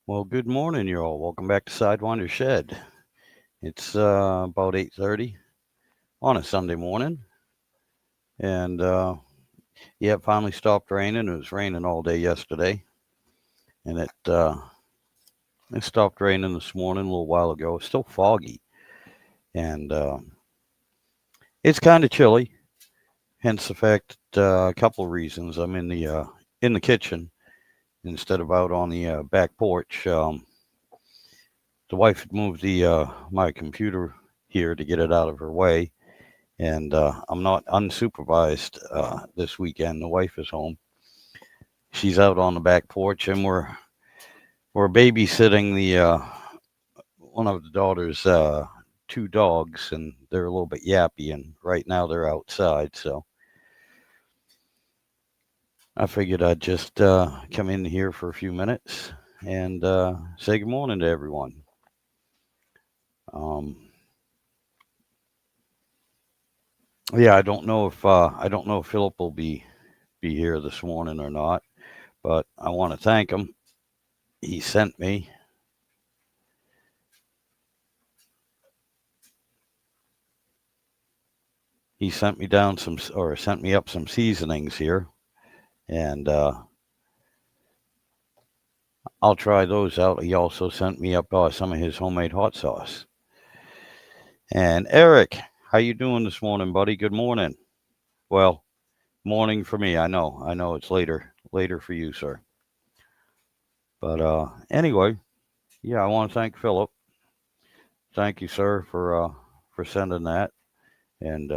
Well, good morning, you all. Welcome back to Sidewinder Shed. It's about 8:30 on a Sunday morning, and yeah, it finally stopped raining. It was raining all day yesterday, and it stopped raining this morning a little while ago. It's still foggy, and it's kind of chilly. Hence the fact that a couple of reasons. I'm in the kitchen instead of out on the back porch. The wife had moved the my computer here to get it out of her way, and I'm not unsupervised this weekend. The wife is home. She's out on the back porch, and we're babysitting the one of the daughter's two dogs, and they're a little bit yappy. And right now they're outside, so I figured I'd just come in here for a few minutes and say good morning to everyone. Um, yeah, I don't know if Philip will be here this morning or not, but I want to thank him. He sent me he sent me down some or sent me up some seasonings here, and I'll try those out. He also sent me up some of his homemade hot sauce. And Eric, how you doing this morning, buddy? Good morning. Well, morning for me. I know it's later for you, sir. But anyway, yeah, I want to thank Philip. Thank you, sir, for sending that, and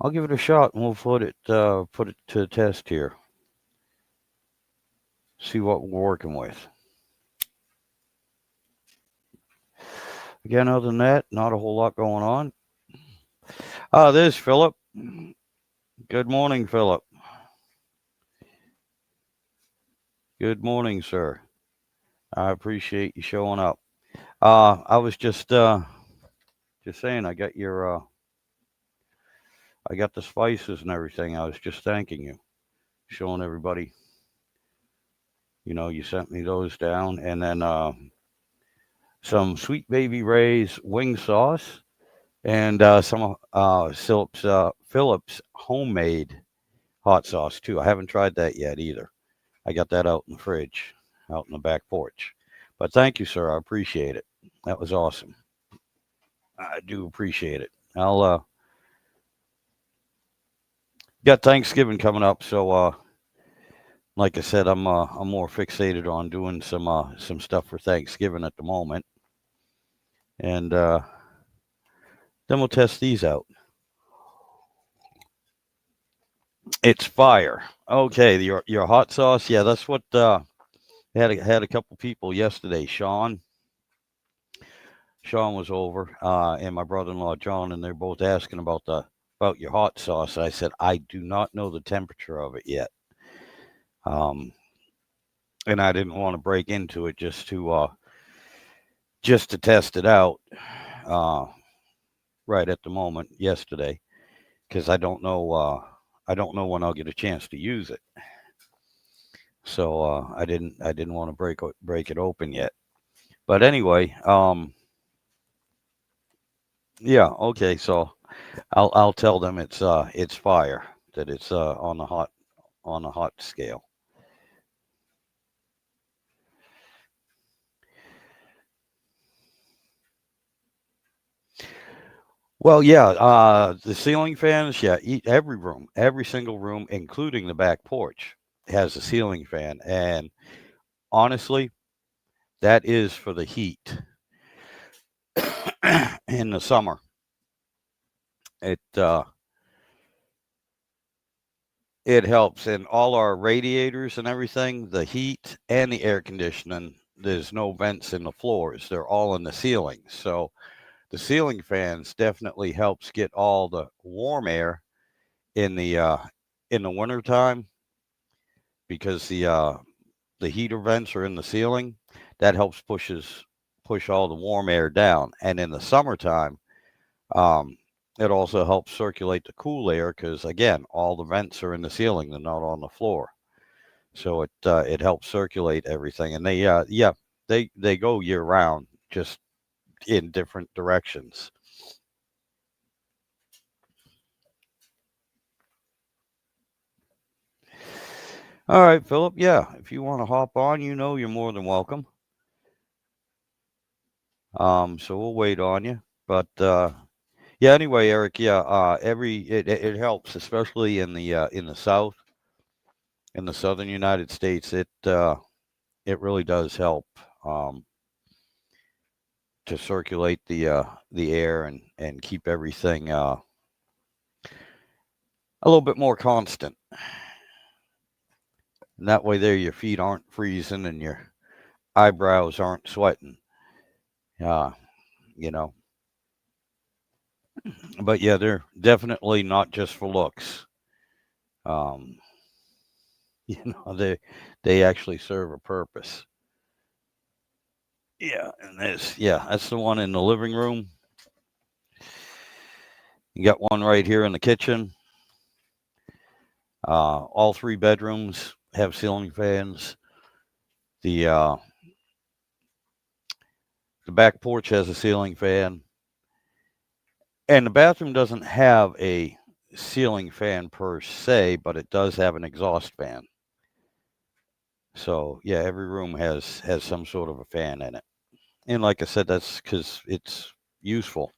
I'll give it a shot, and we'll put it to the test here. See what we're working with. Again, other than that, not a whole lot going on. There's Philip. Good morning, Philip. Good morning, sir. I appreciate you showing up. I was just saying, I got the spices and everything. I was just thanking you, showing everybody. You sent me those down, and then some Sweet Baby Ray's wing sauce, and some Phillips homemade hot sauce too. I haven't tried that yet either. I got that out in the fridge, out in the back porch. But thank you, sir. I appreciate it. That was awesome. I do appreciate it. I'll got Thanksgiving coming up, so like I said, I'm more fixated on doing some stuff for Thanksgiving at the moment, and then we'll test these out. It's fire. Okay, your hot sauce. Yeah, that's what had a couple people yesterday. Sean was over, and my brother-in-law John, and they're both asking about your hot sauce. I said I do not know the temperature of it yet, um, and I didn't want to break into it just to test it out uh, right at the moment yesterday because I don't know when I'll get a chance to use it. So I didn't want to break it open yet. But anyway, yeah, okay. So I'll tell them it's fire, that it's on the hot scale. Well, yeah, the ceiling fans, yeah, every single room, including the back porch, has a ceiling fan, and honestly, that is for the heat in the summer. It it helps in all our radiators and everything, the heat and the air conditioning. There's no vents in the floors; they're all in the ceiling. So the ceiling fans definitely helps get all the warm air in the wintertime because the heater vents are in the ceiling. That helps push all the warm air down. And in the summertime, um, it also helps circulate the cool air because again, all the vents are in the ceiling; they're not on the floor. so it helps circulate everything. And they go year round, just in different directions. All right, Philip. Yeah, if you want to hop on, you're more than welcome. So we'll wait on you. But yeah, anyway, Eric. Yeah, it helps, especially in the South, in the Southern United States. It really does help um, to circulate the air and keep everything a little bit more constant. And that way, there your feet aren't freezing and your eyebrows aren't sweating. Uh, you know, but yeah, they're definitely not just for looks. Um, they actually serve a purpose. Yeah, and that's the one in the living room. You got one right here in the kitchen. All three bedrooms have ceiling fans. The uh, the back porch has a ceiling fan, and the bathroom doesn't have a ceiling fan per se, but it does have an exhaust fan. So yeah, every room has some sort of a fan in it. And like I said, that's because it's useful.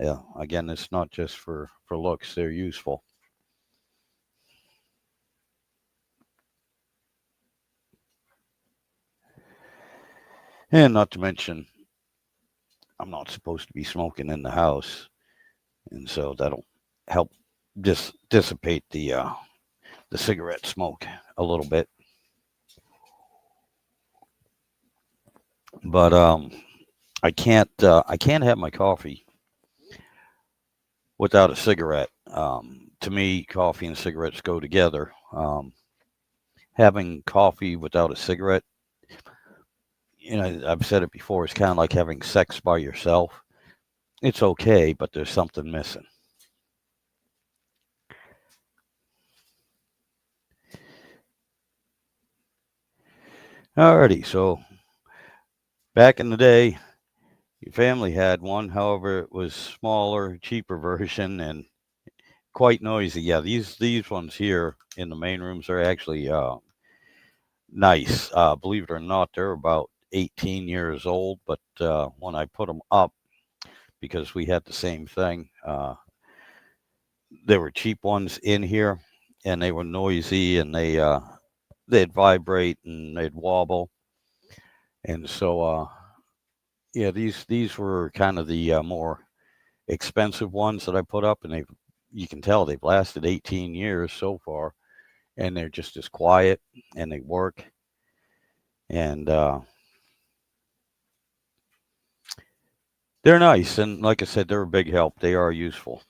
Yeah, again, it's not just for looks; they're useful. And not to mention, I'm not supposed to be smoking in the house, and so that'll help dissipate the cigarette smoke a little bit. But I can't have my coffee without a cigarette. To me, coffee and cigarettes go together. Having coffee without a cigarette, I've said it before, it's kind of like having sex by yourself. It's okay, but there's something missing. Alrighty, so back in the day, your family had one. However, it was smaller, cheaper version, and quite noisy. Yeah, these ones here in the main rooms are actually nice. Believe it or not, they're about 18 years old. But when I put them up, because we had the same thing, there were cheap ones in here, and they were noisy, and they'd vibrate and they'd wobble, and so yeah, these were kind of the more expensive ones that I put up, and you can tell they've lasted 18 years so far, and they're just as quiet, and they work, and they're nice, and like I said, they're a big help. They are useful.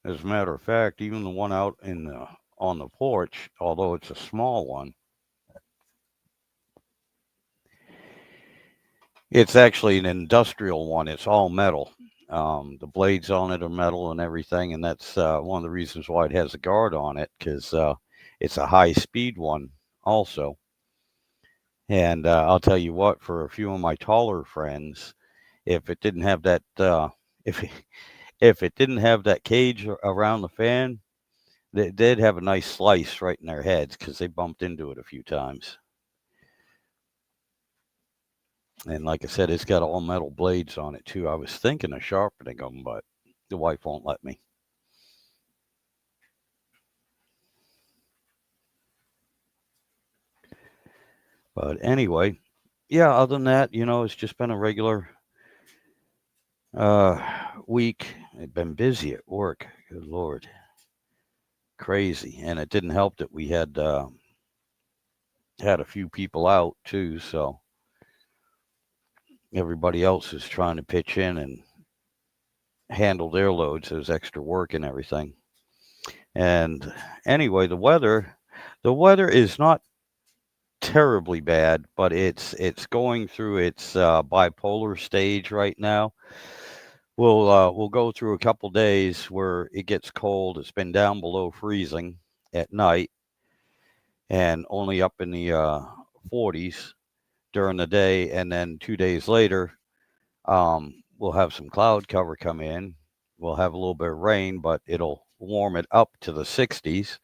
As a matter of fact, even the one out on the porch, although it's a small one, it's actually an industrial one. It's all metal. The blades on it are metal and everything, and that's one of the reasons why it has a guard on it, because it's a high speed one also. And I'll tell you what, for a few of my taller friends, if it didn't have that, if if it didn't have that cage around the fan, they'd have a nice slice right in their heads because they bumped into it a few times. And like I said, it's got all metal blades on it too. I was thinking of sharpening them, but the wife won't let me. But anyway, yeah, other than that, it's just been a regular week. I've been busy at work. Good Lord. Crazy. And it didn't help that we had a few people out too, so everybody else is trying to pitch in and handle their loads. There's extra work and everything. And anyway, the weather is not terribly bad, but it's going through its bipolar stage right now. We'll go through a couple days where it gets cold. It's been down below freezing at night and only up in the 40s during the day, and then 2 days later, we'll have some cloud cover come in. We'll have a little bit of rain, but it'll warm it up to the 60s.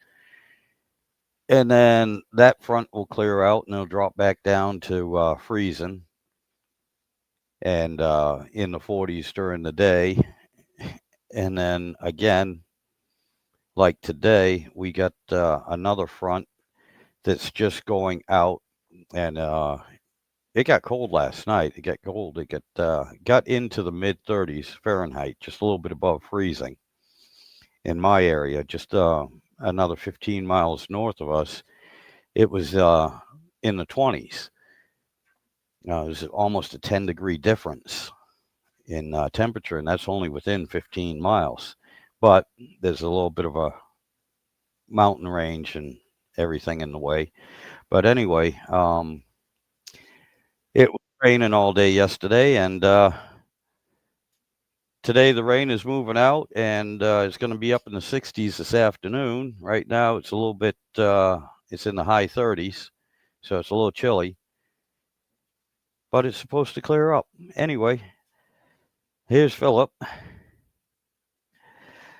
And then that front will clear out and it'll drop back down to freezing and in the 40s during the day. And then again, like today, we got another front that's just going out, and it got cold last night. It got cold. It got into the mid 30s Fahrenheit, just a little bit above freezing in my area, just another 15 miles north of us. It was in the 20s. It was almost a 10-degree difference in temperature, and that's only within 15 miles. But there's a little bit of a mountain range and everything in the way. But anyway, it was raining all day yesterday, and today the rain is moving out, and it's going to be up in the 60s this afternoon. Right now, it's a little bit, it's in the high 30s, so it's a little chilly. But it's supposed to clear up. Anyway, here's Philip.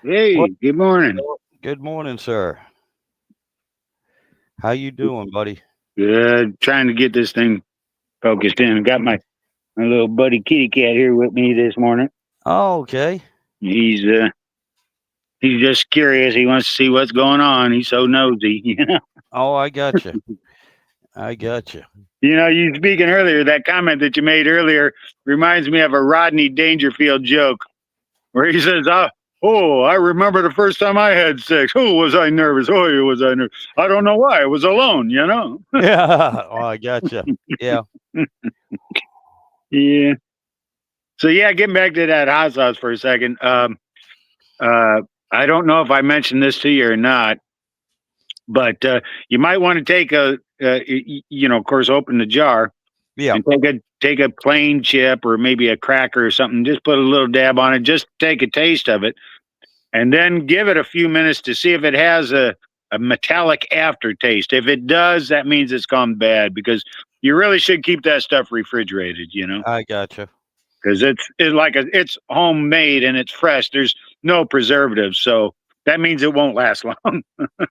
Hey, good morning. Good morning, sir. How you doing, buddy? Good. Trying to get this thing focused in. I got my little buddy kitty cat here with me this morning. Oh, okay. He's just curious. He wants to see what's going on. He's so nosy, you know. Oh, I got you. I got you. You know, you speaking earlier, that comment that you made earlier reminds me of a Rodney Dangerfield joke where he says, "Oh, I remember the first time I had sex. Oh, was I nervous? Oh, was I nervous? I don't know why. I was alone, you know." Yeah. Oh, I got you. Yeah. Yeah. So yeah, getting back to that hot sauce for a second. I don't know if I mentioned this to you or not, but you might want to take of course, open the jar Yeah. and take a plain chip or maybe a cracker or something. Just put a little dab on it. Just take a taste of it, and then give it a few minutes to see if it has a metallic aftertaste. If it does, that means it's gone bad, because you really should keep that stuff refrigerated. You know. I got you. Because it's homemade and it's fresh. There's no preservatives, so that means it won't last long.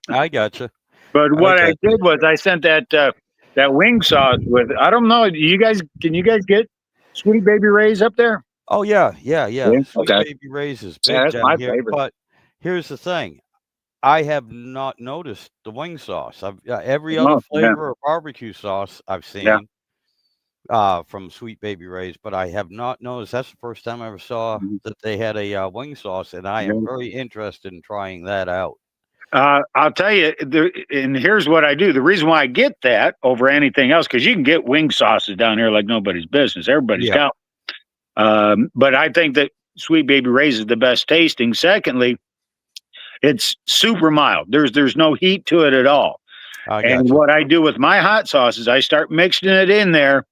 I got you. But what I did was I sent that wing sauce with. I don't know. Can you guys get Sweet Baby Ray's up there? Oh yeah. Sweet Okay. Baby Ray's is Yeah, big that's my down here. favorite. But here's the thing. I have not noticed the wing sauce. I've every other Oh, yeah. flavor of barbecue sauce I've seen from Sweet Baby Ray's, but I have not noticed. That's the first time I ever saw Mhm. that they had a wing sauce, and I am very interested in trying that out. I'll tell you, and here's what I do. The reason why I get that over anything else, because you can get wing sauces down here like nobody's business. Everybody's Yeah. got. But I think that Sweet Baby Ray's is the best tasting. Secondly, it's super mild. There's no heat to it at all. I And got you. what I do with my hot sauce is I start mixing it in there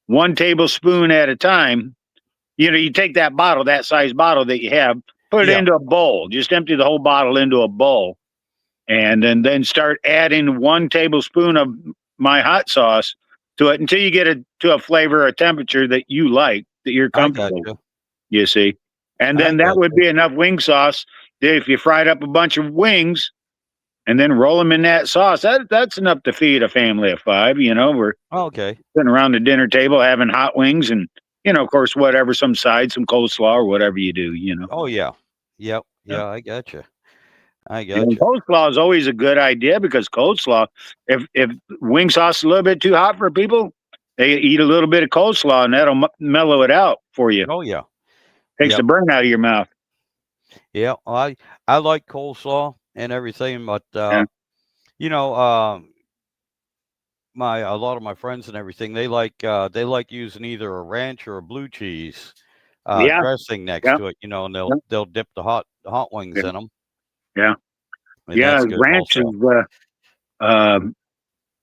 1 tablespoon at a time. You know, you take that bottle, that size bottle that you have, put it Yeah. into a bowl. Just empty the whole bottle into a bowl, and then start adding 1 tablespoon of my hot sauce to it until you get it to a flavor or temperature that you like, that you're I got comfortable. you. You see, and I then that got would you. be enough wing sauce that if you fried up a bunch of wings and then roll them in that sauce, that's enough to feed a family of 5. You know, we're Okay. sitting around the dinner table having hot wings, and of course, whatever, some side, some coleslaw, or whatever you do. You know, Oh yeah. Yep. yeah. Yeah. I got you. I got And you. coleslaw is always a good idea, because coleslaw, if wing sauce is a little bit too hot for people, they eat a little bit of coleslaw and that'll mellow it out for you. Oh yeah. Takes Yep. the burn out of your mouth. Yeah. I like coleslaw and everything, but Yeah. you know, a lot of my friends and everything, they like using either a ranch or a blue cheese Yeah. dressing next Yeah. to it, and Yeah. they'll dip the hot wings Yeah. in them, Yeah. and that's good Ranch also. is, and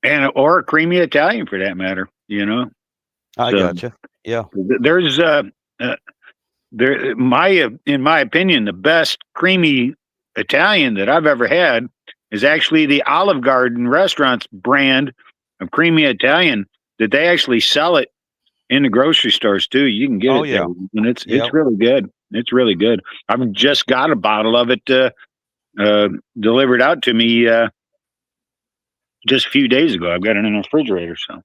and or a creamy Italian for that matter. I So gotcha. Yeah. there's there in my opinion, the best creamy Italian that I've ever had is actually the Olive Garden restaurant's brand of creamy Italian that they actually sell it in the grocery stores too. You can get Oh it there, yeah. and it's Yep. really good. It's really good. I've just got a bottle of it delivered out to me just a few days ago. I've got it in the refrigerator. So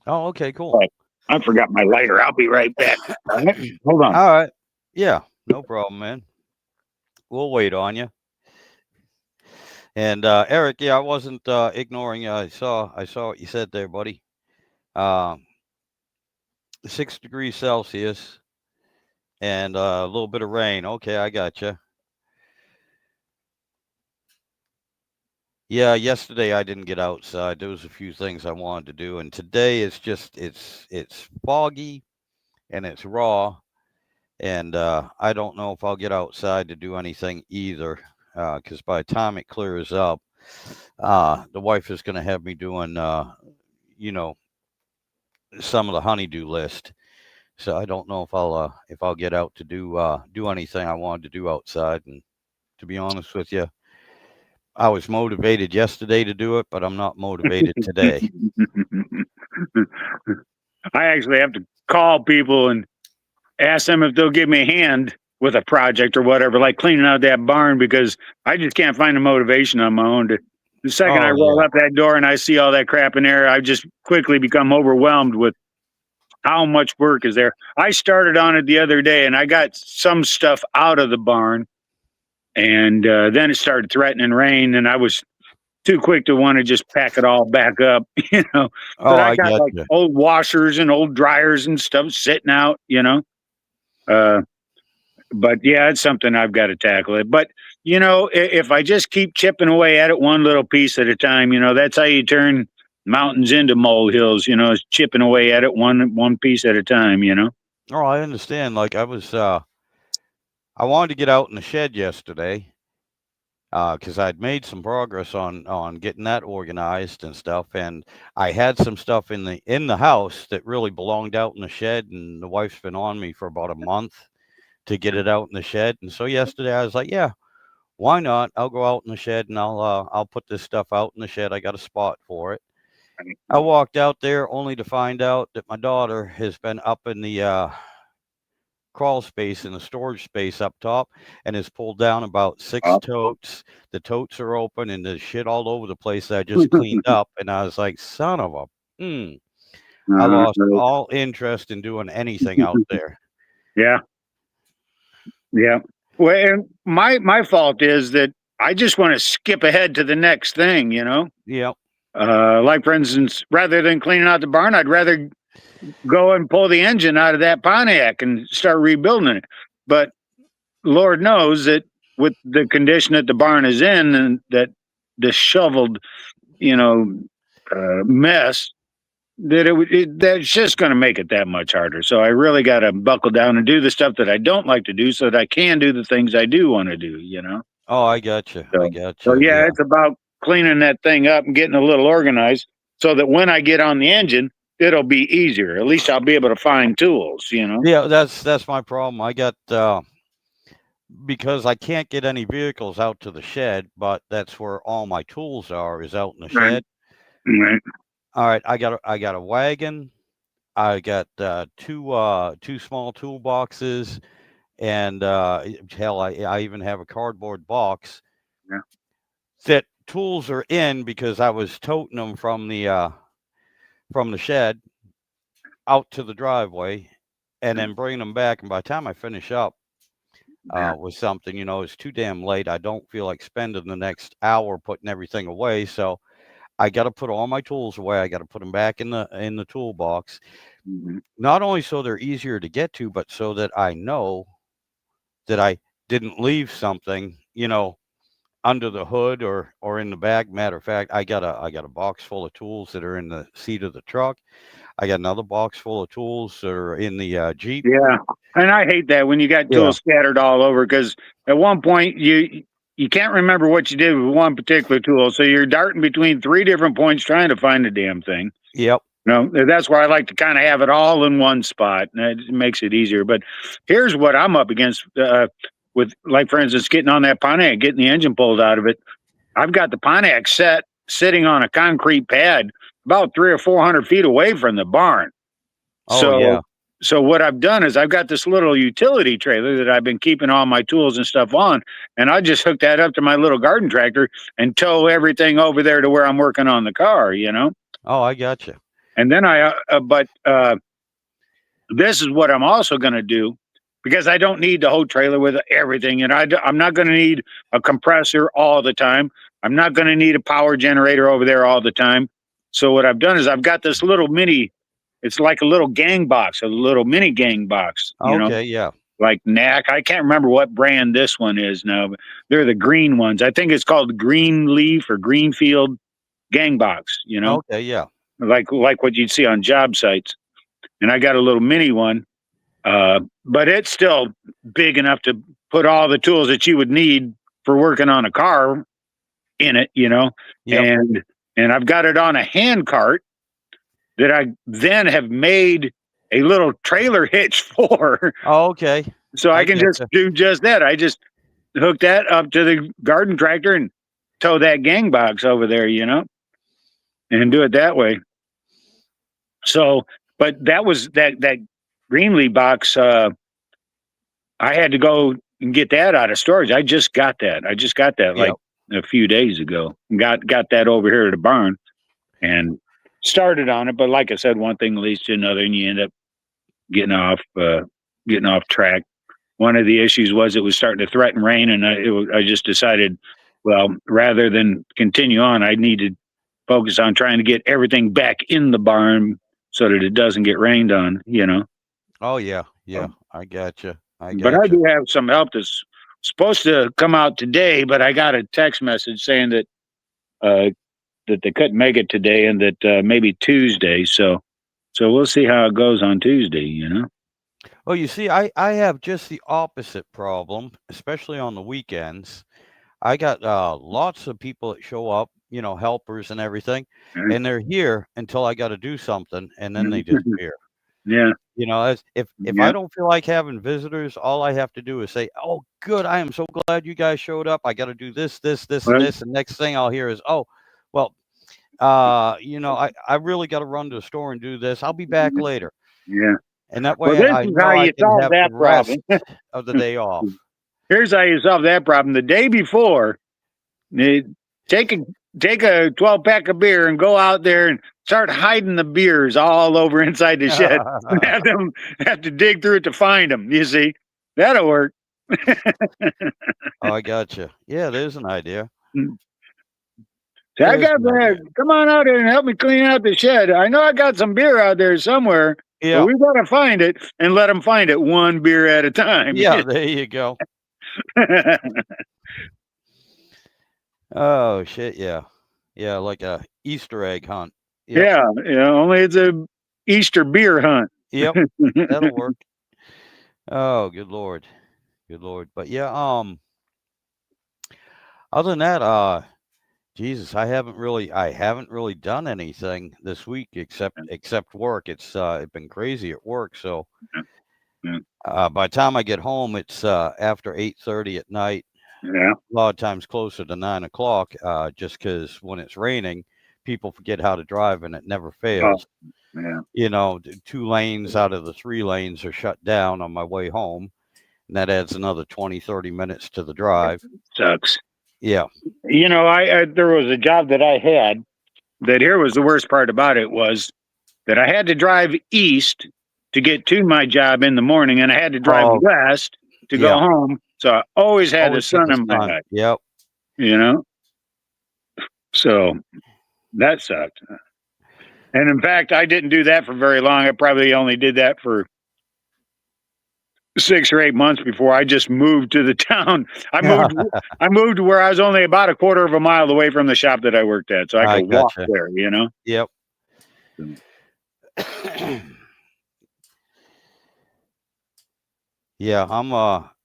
Oh, okay, cool. Right. I forgot my lighter. I'll be right back. All right. Hold on. All right. Yeah, no problem, man. We'll wait on you. And Eric, yeah, I wasn't ignoring you. I saw what you said there, buddy. 6 degrees Celsius and a little bit of rain. Okay, I got you. Yeah, yesterday I didn't get outside. There was a few things I wanted to do, and today it's just it's foggy and it's raw, and I don't know if I'll get outside to do anything either. Because by the time it clears up, the wife is going to have me doing, you know, some of the honeydew list. So I don't know if I'll get out to do anything I wanted to do outside. And to be honest with you, I was motivated yesterday to do it, but I'm not motivated today. I actually have to call people and ask them if they'll give me a hand with a project or whatever, like cleaning out that barn, because I just can't find the motivation on my own. The second I Oh roll yeah. up that door and I see all that crap in there, I just quickly become overwhelmed with how much work is there. I started on it the other day and I got some stuff out of the barn, and then it started threatening rain, and I was too quick to want to just pack it all back up, Oh, But I I got get like you. old washers and old dryers and stuff sitting out. Uh, but yeah, it's something I've got to tackle it. But if I just keep chipping away at it one little piece at a time, that's how you turn mountains into molehills. Is chipping away at it one piece at a time. Oh, I understand. Like I wanted to get out in the shed yesterday, because I'd made some progress on getting that organized and stuff, and I had some stuff in the house that really belonged out in the shed, and the wife's been on me for about a month to get it out in the shed. And so yesterday I was like, yeah, why not? I'll go out in the shed and I'll put this stuff out in the shed. I got a spot for it. I walked out there only to find out that my daughter has been up in the crawl space in the storage space up top and has pulled down about 6 totes. The totes are open and there's shit all over the place that I just cleaned up. And I was like, son of a, I lost all interest in doing anything out there. Yeah. Yeah. Well, and my fault is that I just want to skip ahead to the next thing. Yep. Like for instance, rather than cleaning out the barn, I'd rather go and pull the engine out of that Pontiac and start rebuilding it. But Lord knows that with the condition that the barn is in and that disheveled, mess, that's just going to make it that much harder. So I really got to buckle down and do the stuff that I don't like to do, so that I can do the things I do want to do. Oh, I got you. I So, got so you. yeah, Yeah. it's about cleaning that thing up and getting a little organized, so that when I get on the engine, it'll be easier. At least I'll be able to find tools. Yeah, that's my problem. I got because I can't get any vehicles out to the shed, but that's where all my tools are, is out in the Right. shed. Right. All right, I got a wagon. I got two small toolboxes, and hell, I even have a cardboard box Yeah. that tools are in because I was toting them from the shed out to the driveway, and then bringing them back. And by the time I finish up Yeah. with something, it's too damn late. I don't feel like spending the next hour putting everything away, so I got to put all my tools away. I got to put them back in the toolbox. Mm-hmm. Not only so they're easier to get to, but so that I know that I didn't leave something, under the hood or in the back. Matter of fact, I got a box full of tools that are in the seat of the truck. I got another box full of tools that are in the Jeep. Yeah. And I hate that when you got Yeah. tools scattered all over, because at one point you can't remember what you did with one particular tool, so you're darting between 3 different points trying to find the damn thing. Yep. No, that's where I like to kind of have it all in one spot. And it makes it easier. But here's what I'm up against with, like, for instance, getting on that Pontiac, getting the engine pulled out of it. I've got the Pontiac set sitting on a concrete pad about 300 or 400 feet away from the barn. Oh, yeah. So what I've done is I've got this little utility trailer that I've been keeping all my tools and stuff on, and I just hook that up to my little garden tractor and tow everything over there to where I'm working on the car, you know? Oh, I got you. And then this is what I'm also going to do, because I don't need the whole trailer with everything. And I'm not going to need a compressor all the time. I'm not going to need a power generator over there all the time. So what I've done is I've got this little mini, it's like a little gang box, a little mini gang box, you know, Okay, yeah. like Knack. I can't remember what brand this one is now, but they're the green ones. I think it's called Green Leaf or Greenfield gang box, you know, Okay, yeah. like what you'd see on job sites. And I got a little mini one, but it's still big enough to put all the tools that you would need for working on a car in it, you know. Yep. And I've got it on a hand cart that I then have made a little trailer hitch for, Oh, okay. so I can just getcha. do just that. I just hook that up to the garden tractor and tow that gang box over there, you know, and do it that way. So, but that was that Greenlee box. I had to go and get that out of storage. I just got that. Like Yep. a few days ago. Got that over here at the barn and started on it. But like I said, one thing leads to another, and you end up getting off track. One of the issues was it was starting to threaten rain, and I just decided, well, rather than continue on, I need to focus on trying to get everything back in the barn so that it doesn't get rained on, you know. Oh, yeah. Yeah. I gotcha. I But I gotcha. do have some help that's supposed to come out today, but I got a text message saying that that they couldn't make it today, and that maybe Tuesday. So we'll see how it goes on Tuesday, you know. Well, you see, I have just the opposite problem, especially on the weekends. I got lots of people that show up, you know, helpers and everything, Right? and they're here until I got to do something, and then they Mhm. disappear. Yeah, You know, as if I yeah. don't feel like having visitors, all I have to do is say, "Oh, good, I am so glad you guys showed up. I got to do this, this, this, and Well, this." And next thing I'll hear is, "Oh, well, you know, I really got to run to the store and do this. I'll be back later." yeah. And that Well, way this I is know how I you can solve have the that rest problem. of the day off. Here's how you solve that problem. The day before, eh, take a 12 pack of beer and go out there and start hiding the beers all over inside the shed. And have them have to dig through it to find them. You see, that'll work. Oh, I gotcha. Yeah, there's an idea. Say, I There's got an that. idea. Come on out here and help me clean out the shed. I know I got some beer out there somewhere, but Yeah. we got to find it and let them find it one beer at a time. Yeah, there you go. Oh, shit, yeah. Yeah, like a Easter egg hunt. Yep. Yeah, only it's a Easter beer hunt. Yep. That'll work. Oh, good lord. Good lord. But yeah, other than that, Jesus, I haven't really done anything this week except work. It's been crazy at work, so Yeah, by the time I get home, it's after 8:30 at night. yeah. A lot of times closer to 9 o'clock, just because when it's raining, people forget how to drive, and it never Oh, fails. yeah. You know, 2 lanes out of the 3 lanes are shut down on my way home, and that adds another 20, 30 minutes to the drive. Sucks. Yeah. I there was a job that I had that here was the worst part about it was that I had to drive east to get to my job in the morning, and I had to drive Oh, west to go yeah. home. So I always had the Always get sun the in my sun. head, Yep. you know? So that sucked. And in fact, I didn't do that for very long. I probably only did that for 6 or 8 months before I just moved to the town. I moved to where I was only about a quarter of a mile away from the shop that I worked at, so I I could walk gotcha. there, you know? Yep. So, Yeah,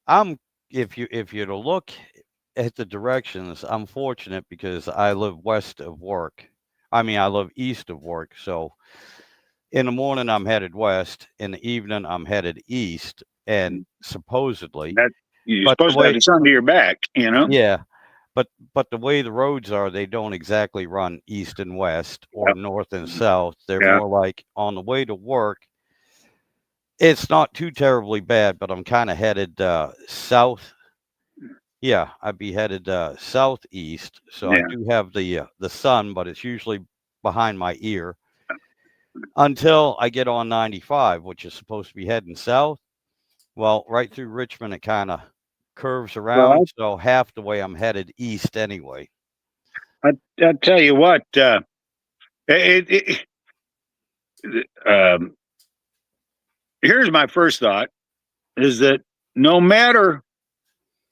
I'm if you to look at the directions, I'm fortunate because I live west of work. I mean, I live east of work. So in the morning, I'm headed west. In the evening, I'm headed east. And supposedly, That you're but the supposed to have way, the sun to your back, you know? yeah, but the way the roads are, they don't exactly run east and west or Yep. north and south. They're Yeah. more like on the way to work. It's not too terribly bad, but I'm kind of headed south. Yeah, I'd be headed southeast, so I Yeah. do have the sun, but it's usually behind my ear until I get on 95, which is supposed to be heading south. Well, right through Richmond, it kind of curves around, Well, so half the way I'm headed east anyway. I tell you what, it, um, here's my first thought is that no matter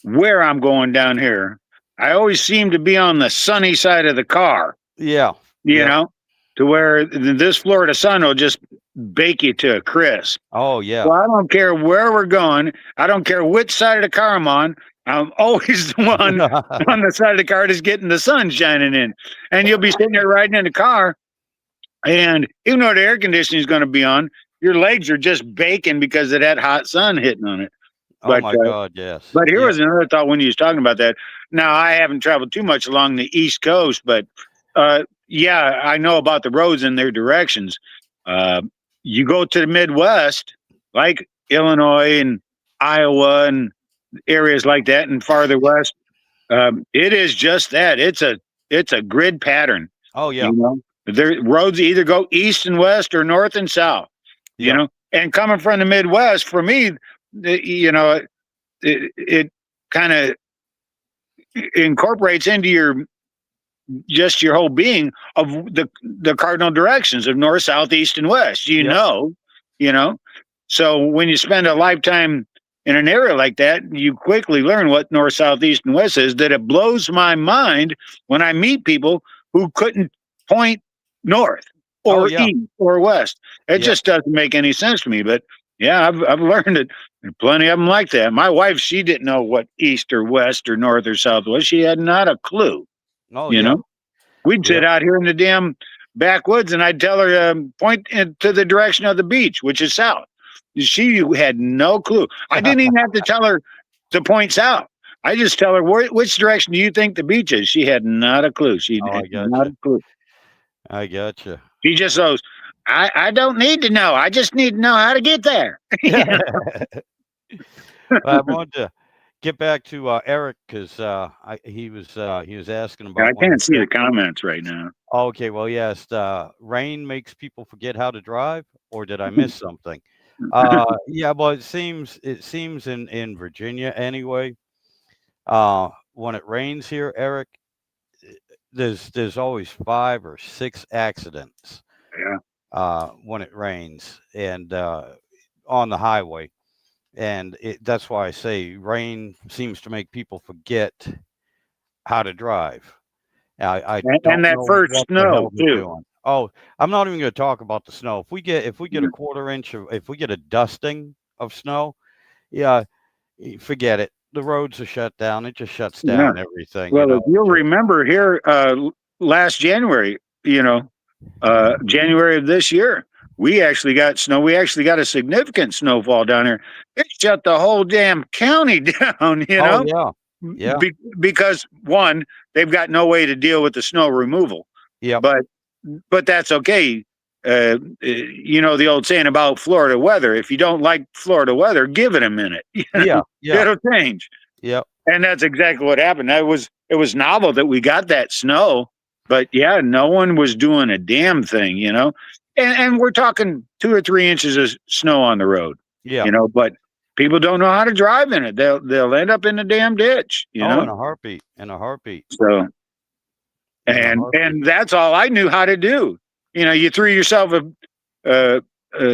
where I'm going down here, I always seem to be on the sunny side of the car, Yeah, you yep. know, to where this Florida sun will just bake you to a crisp. Oh yeah, Well, I don't care where we're going. I don't care which side of the car I'm on. I'm always the one on the side of the car that's getting the sun shining in. And you'll be sitting there riding in the car, and even though the air conditioning is going to be on, your legs are just baking because of that hot sun hitting on it. oh But my God, yes, but here yeah, was another thought when you was talking about that. Now I haven't traveled too much along the East Coast, but yeah, I know about the roads and their directions. Uh, you go to the Midwest, like Illinois and Iowa and areas like that, and farther west, it is just that. It's a grid pattern. oh You yeah, know, the roads either go east and west or north and south. You yeah, know, and coming from the Midwest, for me, you know, it kind of incorporates into your just your whole being of the cardinal directions of north, south, east, and west. yep. You know. So when you spend a lifetime in an area like that, you quickly learn what north, south, east, and west is. That it blows my mind when I meet people who couldn't point north Oh or yeah, east or west. It yep. just doesn't make any sense to me. But yeah, I've learned it. And plenty of them like that. My wife, she didn't know what east or west or north or south was. She had not a clue. Oh You yeah, know, we'd sit yep. out here in the damn backwoods, and I'd tell her point to the direction of the beach, which is south. She had no clue. I didn't even have to tell her to point south. I just tell her which direction do you think the beach is. She had not a clue. She Oh, had I not gotcha. a clue. I gotcha. She just goes, I don't need to know. I just need to know how to get there. I wanted to get back to Eric because he was asking I about one of can't the see the things. comments right now. Okay, well, yes, rain makes people forget how to drive, or did I miss something? Yeah, well, it seems in Virginia anyway. When it rains here, Eric, there's always 5 or 6 accidents Yeah. when it rains and on the highway. And that's why I say rain seems to make people forget how to drive. I And don't that know first what the snow hell they're too. doing. Oh, I'm not even going to talk about the snow. If we get a quarter inch of if we get a dusting of snow, yeah, forget it. The roads are shut down. It just shuts Yeah. down everything. Well, if you'll remember here, last January, January of this year, we actually got snow. We actually got a significant snowfall down here. It shut the whole damn county down, Oh yeah, yeah, because one, they've got no way to deal with the snow removal. yep, But that's okay. You know the old saying about Florida weather. If you don't like Florida weather, give it a minute. yeah, yeah, It'll change. yep. And that's exactly what happened. It was novel that we got that snow, but yeah, no one was doing a damn thing, you know. And we're talking 2 or 3 inches of snow on the road, Yeah. but people don't know how to drive in it. They'll end up in the damn ditch, Oh, in a heartbeat. In a heartbeat. So In a heartbeat. and that's all I knew how to do. You threw yourself a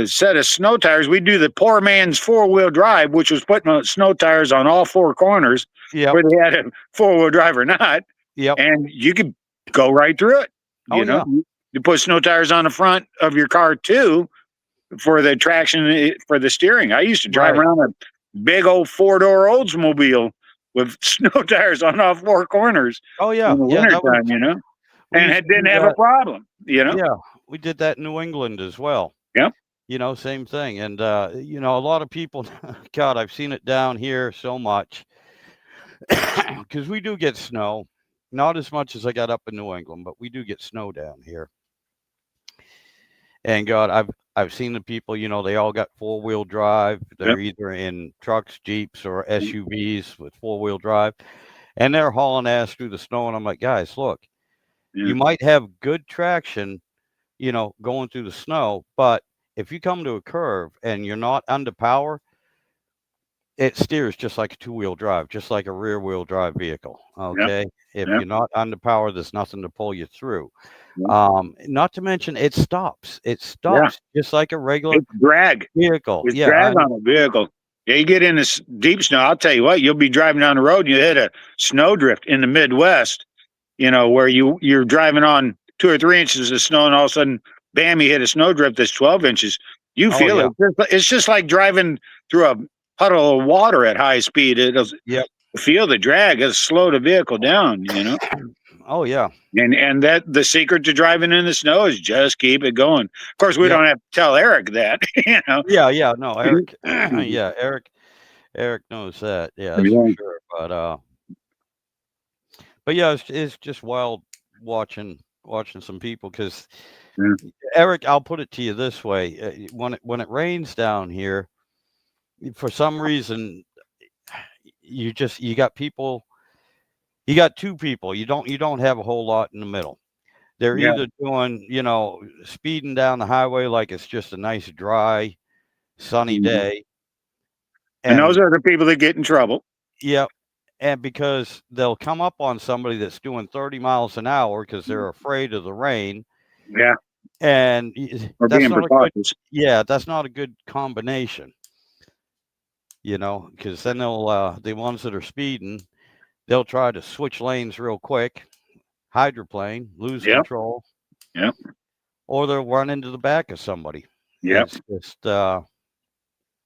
set of snow tires. We do the poor man's 4-wheel drive, which was putting snow tires on all 4 corners, Yep. whether you had a 4-wheel drive or not, Yep. and you could go right through it. Oh, yeah. You put snow tires on the front of your car too for the traction for the steering. I used to drive Right. around a big old 4-door Oldsmobile with snow tires on all four corners Oh yeah, in the yeah. That was wintertime, you know, we and used it to didn't do have a that. problem, you know. Yeah, we did that in New England as well. Yep. You know, same thing. And you know, a lot of people. God, I've seen it down here so much because we do get snow. Not as much as I got up in New England, but we do get snow down here. And God, I've seen the people, you know, they all got four-wheel drive. Yep. They're either in trucks, Jeeps, or SUVs with four-wheel drive, and they're hauling ass through the snow. And I'm like, guys, look, Yeah. you might have good traction, you know, going through the snow, but if you come to a curve and you're not under power, it steers just like a two-wheel drive, just like a rear-wheel drive vehicle. Yep. Okay, if Yep. you're not under power, there's nothing to pull you through. Yep. Not to mention it stops. It Yeah. stops just like a regular It's drag. vehicle. It's Yeah, drag on a vehicle. Yeah, you get in this deep snow. I'll tell you what, you'll be driving down the road and you hit a snowdrift in the Midwest. You know, where you're driving on 2 or 3 inches of snow, and all of a sudden, bam, you hit a snowdrift that's 12 inches. You oh feel yeah, it. It's just like driving through a puddle of water at high speed. It'll yep, feel the drag. It'll slow the vehicle down. You know. oh yeah, And that the secret to driving in the snow is just keep it going. Of course, we yep, don't have to tell Eric that, you know. yeah, yeah. No, Eric, yeah, Eric knows that. Yeah, that's for Yeah. sure. But yeah, it's just wild watching some people because Yeah. Eric, I'll put it to you this way: when it rains down here, for some reason, you got people, you got two people. You don't have a whole lot in the middle. They're Yeah. either doing, you know, speeding down the highway like it's just a nice dry sunny Mhm. day, And those and are the people that get in trouble. yeah, and because they'll come up on somebody that's doing 30 miles an hour because they're afraid of the rain, Yeah. and Or that's being not a good, precautious. yeah, that's not a good combination, you know, because then the ones that are speeding, they'll try to switch lanes real quick, hydroplane, lose Yep. control, Yep. or they'll run into the back of somebody. Yep. It's just,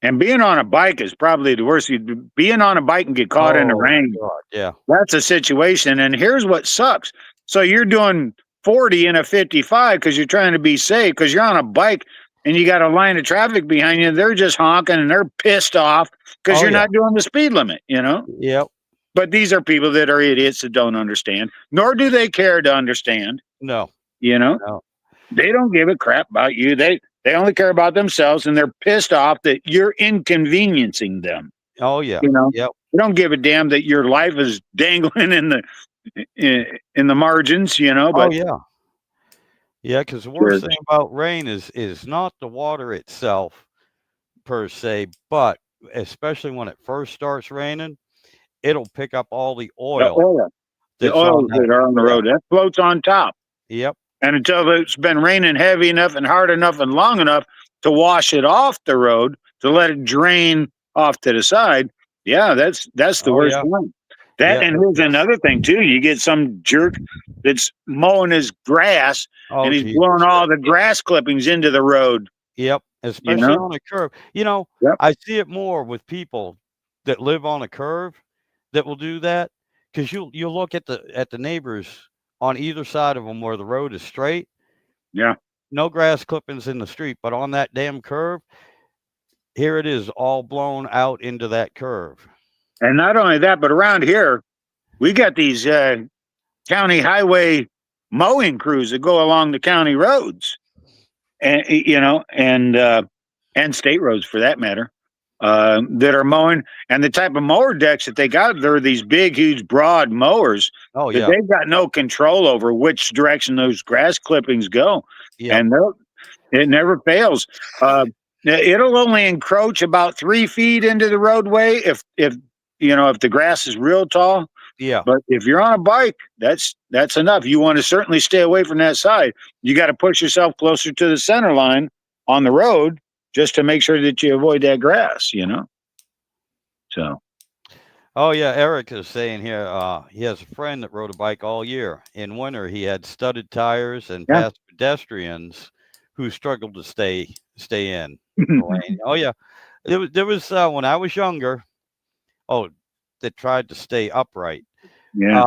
And being on a bike is probably the worst. Being on a bike and get caught in the oh rain, God, yeah, that's a situation. And here's what sucks. So you're doing 40 in a 55 because you're trying to be safe because you're on a bike and you got a line of traffic behind you. They're just honking and they're pissed off because oh you're yeah, not doing the speed limit, you know? yep, But these are people that are idiots that don't understand, nor do they care to understand, no, you know? no, They don't give a crap about you. They only care about themselves and they're pissed off that you're inconveniencing them. oh yeah, You know, yep. they don't give a damn that your life is dangling in the margins, you know, Oh but yeah. Yeah, because the sure. worst thing about rain is not the water itself per se, but especially when it first starts raining, it'll pick up all the The oil oil, the that's on oils that. that are on the Yeah. road, that floats on top. Yep. And until it's been raining heavy enough and hard enough and long enough to wash it off the road, to let it drain off to the side, yeah, that's the Oh worst yeah. one. That Yeah. and here's another thing too. You get some jerk that's mowing his grass Oh and he's Jesus. blowing all the grass clippings into the road, Yep. you Especially know? on a curve. You know, Yep. I see it more with people that live on a curve that will do that because you'll look at the neighbors on either side of them where the road is straight, Yeah. no grass clippings in the street, but on that damn curve, here it is all blown out into that curve. And not only that, but around here, we got these county highway mowing crews that go along the county roads. And you know, and state roads for that matter, that are mowing. And the type of mower decks that they got, they're these big, huge, broad mowers Oh that yeah. they've got no control over which direction those grass clippings go, Yep. and it never fails. It'll only encroach about 3 feet into the roadway if you know if the grass is real tall. Yeah. But if you're on a bike, that's enough. You want to certainly stay away from that side. You got to push yourself closer to the center line on the road just to make sure that you avoid that grass, you know? So, Oh yeah. Eric is saying here, he has a friend that rode a bike all year. In winter, he had studded tires and yeah. passed pedestrians who struggled to stay in the lane. Oh yeah. There was when I was younger. Oh, that tried to stay upright. Yeah.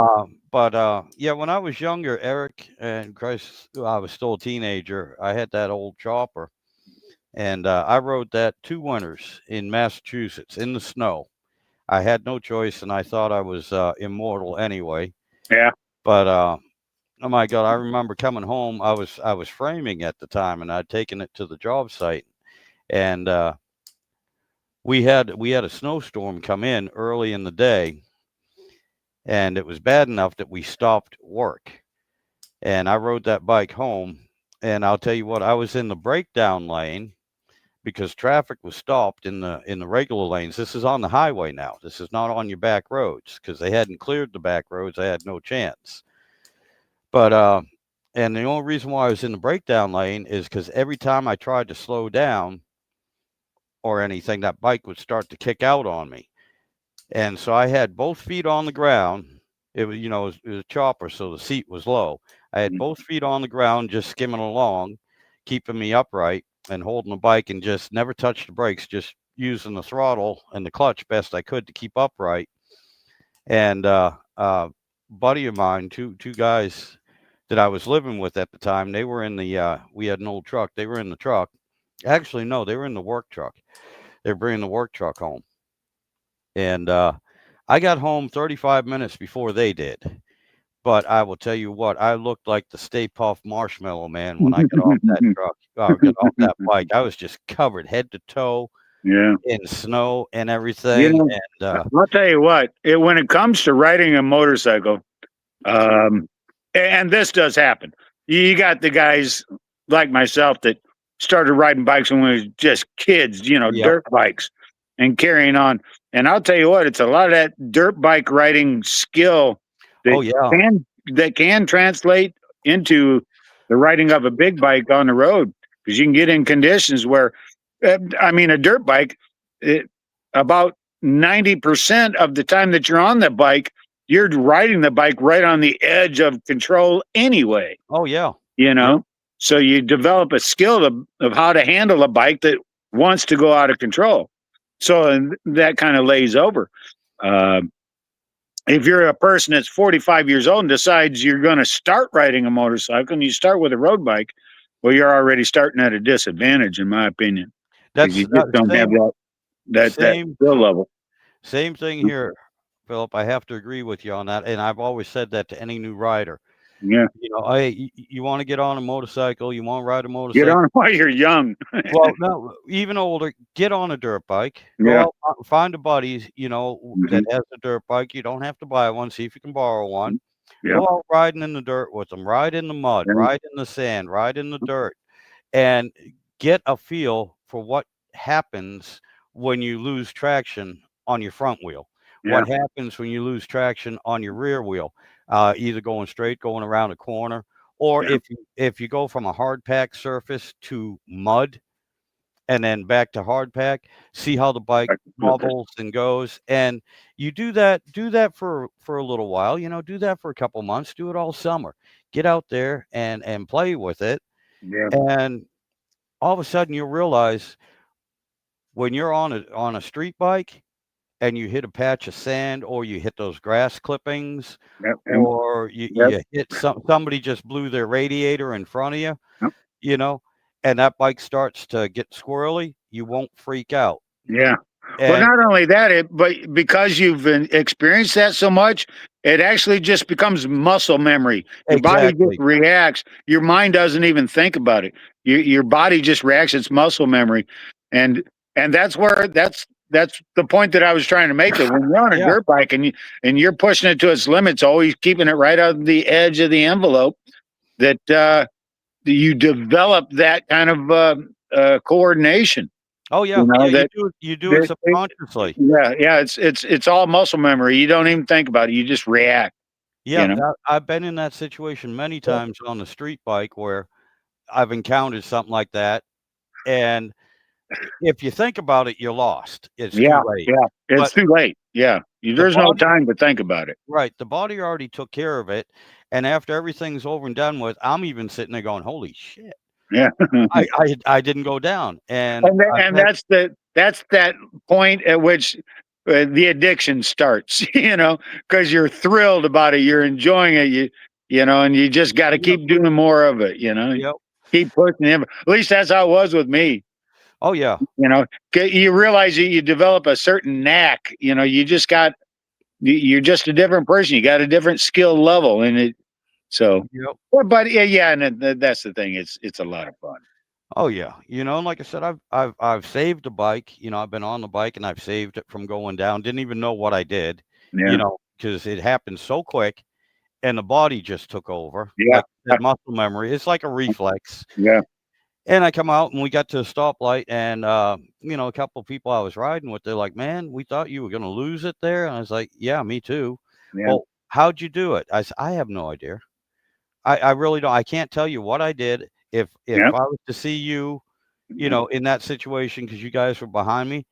But yeah, when I was younger, Eric, and Christ, I was still a teenager. I had that old chopper, and I rode that 2 winters in Massachusetts in the snow. I had no choice, and I thought I was immortal anyway. Yeah. But oh my God, I remember coming home. I was framing at the time, and I'd taken it to the job site, and we had a snowstorm come in early in the day, and it was bad enough that we stopped work. And I rode that bike home, and I'll tell you what, I was in the breakdown lane because traffic was stopped in the regular lanes. This is on the highway now. This is not on your back roads because they hadn't cleared the back roads. I had no chance. But and the only reason why I was in the breakdown lane is because every time I tried to slow down or anything, that bike would start to kick out on me. And so I had both feet on the ground. It was, it was a chopper, so the seat was low. I had both feet on the ground, just skimming along, keeping me upright and holding the bike, and just never touched the brakes, just using the throttle and the clutch best I could to keep upright. And buddy of mine, two guys that I was living with at the time, they were in the we had an old truck. They were in the truck. Actually, no, they were in the work truck. They were bringing the work truck home. And I got home 35 minutes before they did. But I will tell you what, I looked like the Stay Puft Marshmallow Man when I got off that truck, got off that bike. I was just covered head to toe Yeah. in snow and You everything. know, And I'll tell you what, when it comes to riding a motorcycle, um, and this does happen. You got the guys like myself that started riding bikes when we was just kids, yep. dirt bikes and carrying on. And I'll tell you what, it's a lot of that dirt bike riding skill Oh that yeah. can translate into the riding of a big bike on the road because you can get in conditions where, I mean, a dirt bike, about 90% of the time that you're on the bike, you're riding the bike right on the edge of control anyway, Oh yeah. you Yep. know? So you develop a skill of how to handle a bike that wants to go out of control. So and that kind of lays over. Uh, if you're a person that's 45 years old and decides you're going to start riding a motorcycle and you start with a road bike, well, you're already starting at a disadvantage, in my opinion, because That's you just don't have same that same skill level. same thing here, Philip. I have to agree with you on that, and I've always said that to any new rider. Yeah. Hey, you want to get on a motorcycle, you want to ride a Get motorcycle. on while you're young. Well, no, even older, get on a dirt bike. Go Yeah. out, find a buddy, that Mhm. has a dirt bike. You don't have to buy one. See if you can borrow one. Yeah. Go out riding in the dirt with them. Ride in the mud, Yeah. ride in the sand, ride in the dirt, and get a feel for what happens when you lose traction on your front wheel. Yeah. What happens when you lose traction on your rear wheel? Either going straight, going around a corner, or Yeah. if you go from a hard pack surface to mud and then back to hard pack, see how the bike wobbles and goes. And you do that for a little while, do that for a couple months, do it all summer. Get out there and play with it. Yeah. And all of a sudden you'll realize when you're on a street bike and you hit a patch of sand or you hit those grass clippings Yep. or you, Yep. you hit somebody just blew their radiator in front of you, Yep. And that bike starts to get squirrely, you won't freak out. Yeah. Well, And not only that, but because you've experienced that so much, it actually just becomes muscle memory. Your body just exactly. reacts. Your mind doesn't even think about it. Your body just reacts. It's muscle memory, and that's the point that I was trying to make. That when you're on a Yeah. dirt bike and you're pushing it to its limits, always keeping it right on the edge of the envelope, that you develop that kind of coordination. Oh yeah. Yeah, That you do it that subconsciously. yeah, it's all muscle memory. You don't even think about it. You just react, Yeah, you know? I've been in that situation many Yeah. times on the street bike where I've encountered something like that, and if you think about it, you're lost. It's Yeah, too late. yeah. It's But too late. Yeah. the There's no body time to think about it. right, the body already took care of it, and after everything's over and done with, I'm even sitting there going, "Holy shit, Yeah. I didn't go down." And And I've and had that's that point at which the addiction starts, because you're thrilled about it, you're enjoying it, and you just got to Yep. keep doing more of it, Yep. keep pushing him. At least that's how it was with me. Oh yeah. You realize you develop a certain knack. You're just a different person. You got a different skill level, and it. So, Yep. but yeah, and that's the thing. It's a lot of fun. Oh yeah. And like I said, I've saved a bike. I've been on the bike and I've saved it from going down. Didn't even know what I did. Yeah, Because it happened so quick, and the body just took over. yeah, Like I said, muscle memory. It's like a reflex. yeah, And I come out and we got to a stoplight, and a couple of people I was riding with, they're like, "Man, we thought you were gonna lose it there." And I was like, "Yeah, me too." yeah, Well, how'd you do it? I said, "I have no idea. I really don't. I can't tell you what I did. If yeah, I was to see you, in that situation, because you guys were behind me,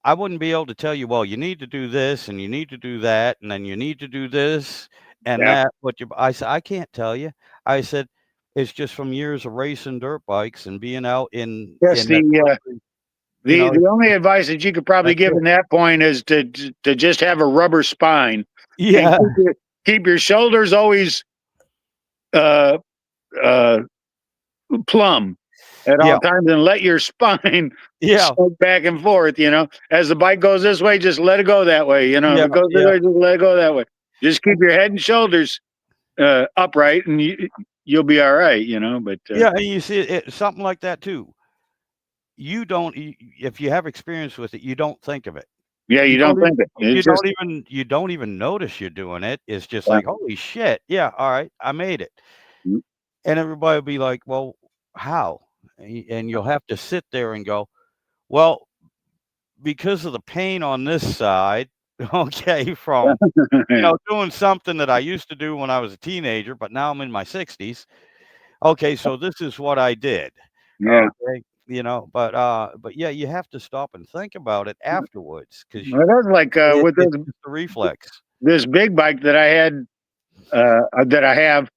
I wouldn't be able to tell you, well, you need to do this and you need to do that, and then you need to do this and yeah. that. I said, I can't tell you. I said, it's just from years of racing dirt bikes and being out Yes, in the country, you know, the only advice that you could probably that's give it. in that point is to just have a rubber spine and Yeah, keep your shoulders always uh uh plumb at all yeah, times, and let your spine yeah, slide back and forth. As the bike goes this way, just let it go that way. If yeah, it goes this yeah, way, just let it go that way. Just keep your head and shoulders upright, and you'll be all right. But yeah. And you see something like that too. You don't, if you have experience with it, you don't think of it. yeah, you You don't don't even think it. It's just you don't even notice you're doing it. It's just uh, like, "Holy shit. Yeah, all right, I made it." mm, And everybody will be like, "Well, how?" And you'll have to sit there and go, "Well, because of the pain on this side, okay, from, doing something that I used to do when I was a teenager, but now I'm in my 60s. Okay, so this is what I did." yeah. Okay, but yeah, you have to stop and think about it afterwards, because Well, that's like with it's just a reflex. this big bike that I had, that I have.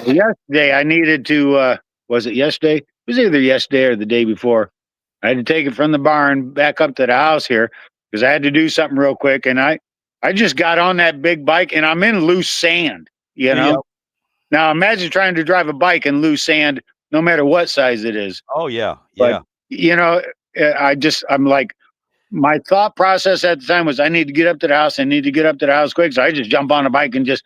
Yesterday, I needed to. Was it yesterday? It was either yesterday or the day before. I had to take it from the barn back up to the house here because I had to do something real quick, and I just got on that big bike, and I'm in loose sand. You Yeah. know. Now imagine trying to drive a bike in loose sand, no matter what size it is. Oh, yeah, But yeah. you know, I'm like, my thought process at the time was I need to get up to the house. I need to get up to the house quick. So I just jump on a bike and just,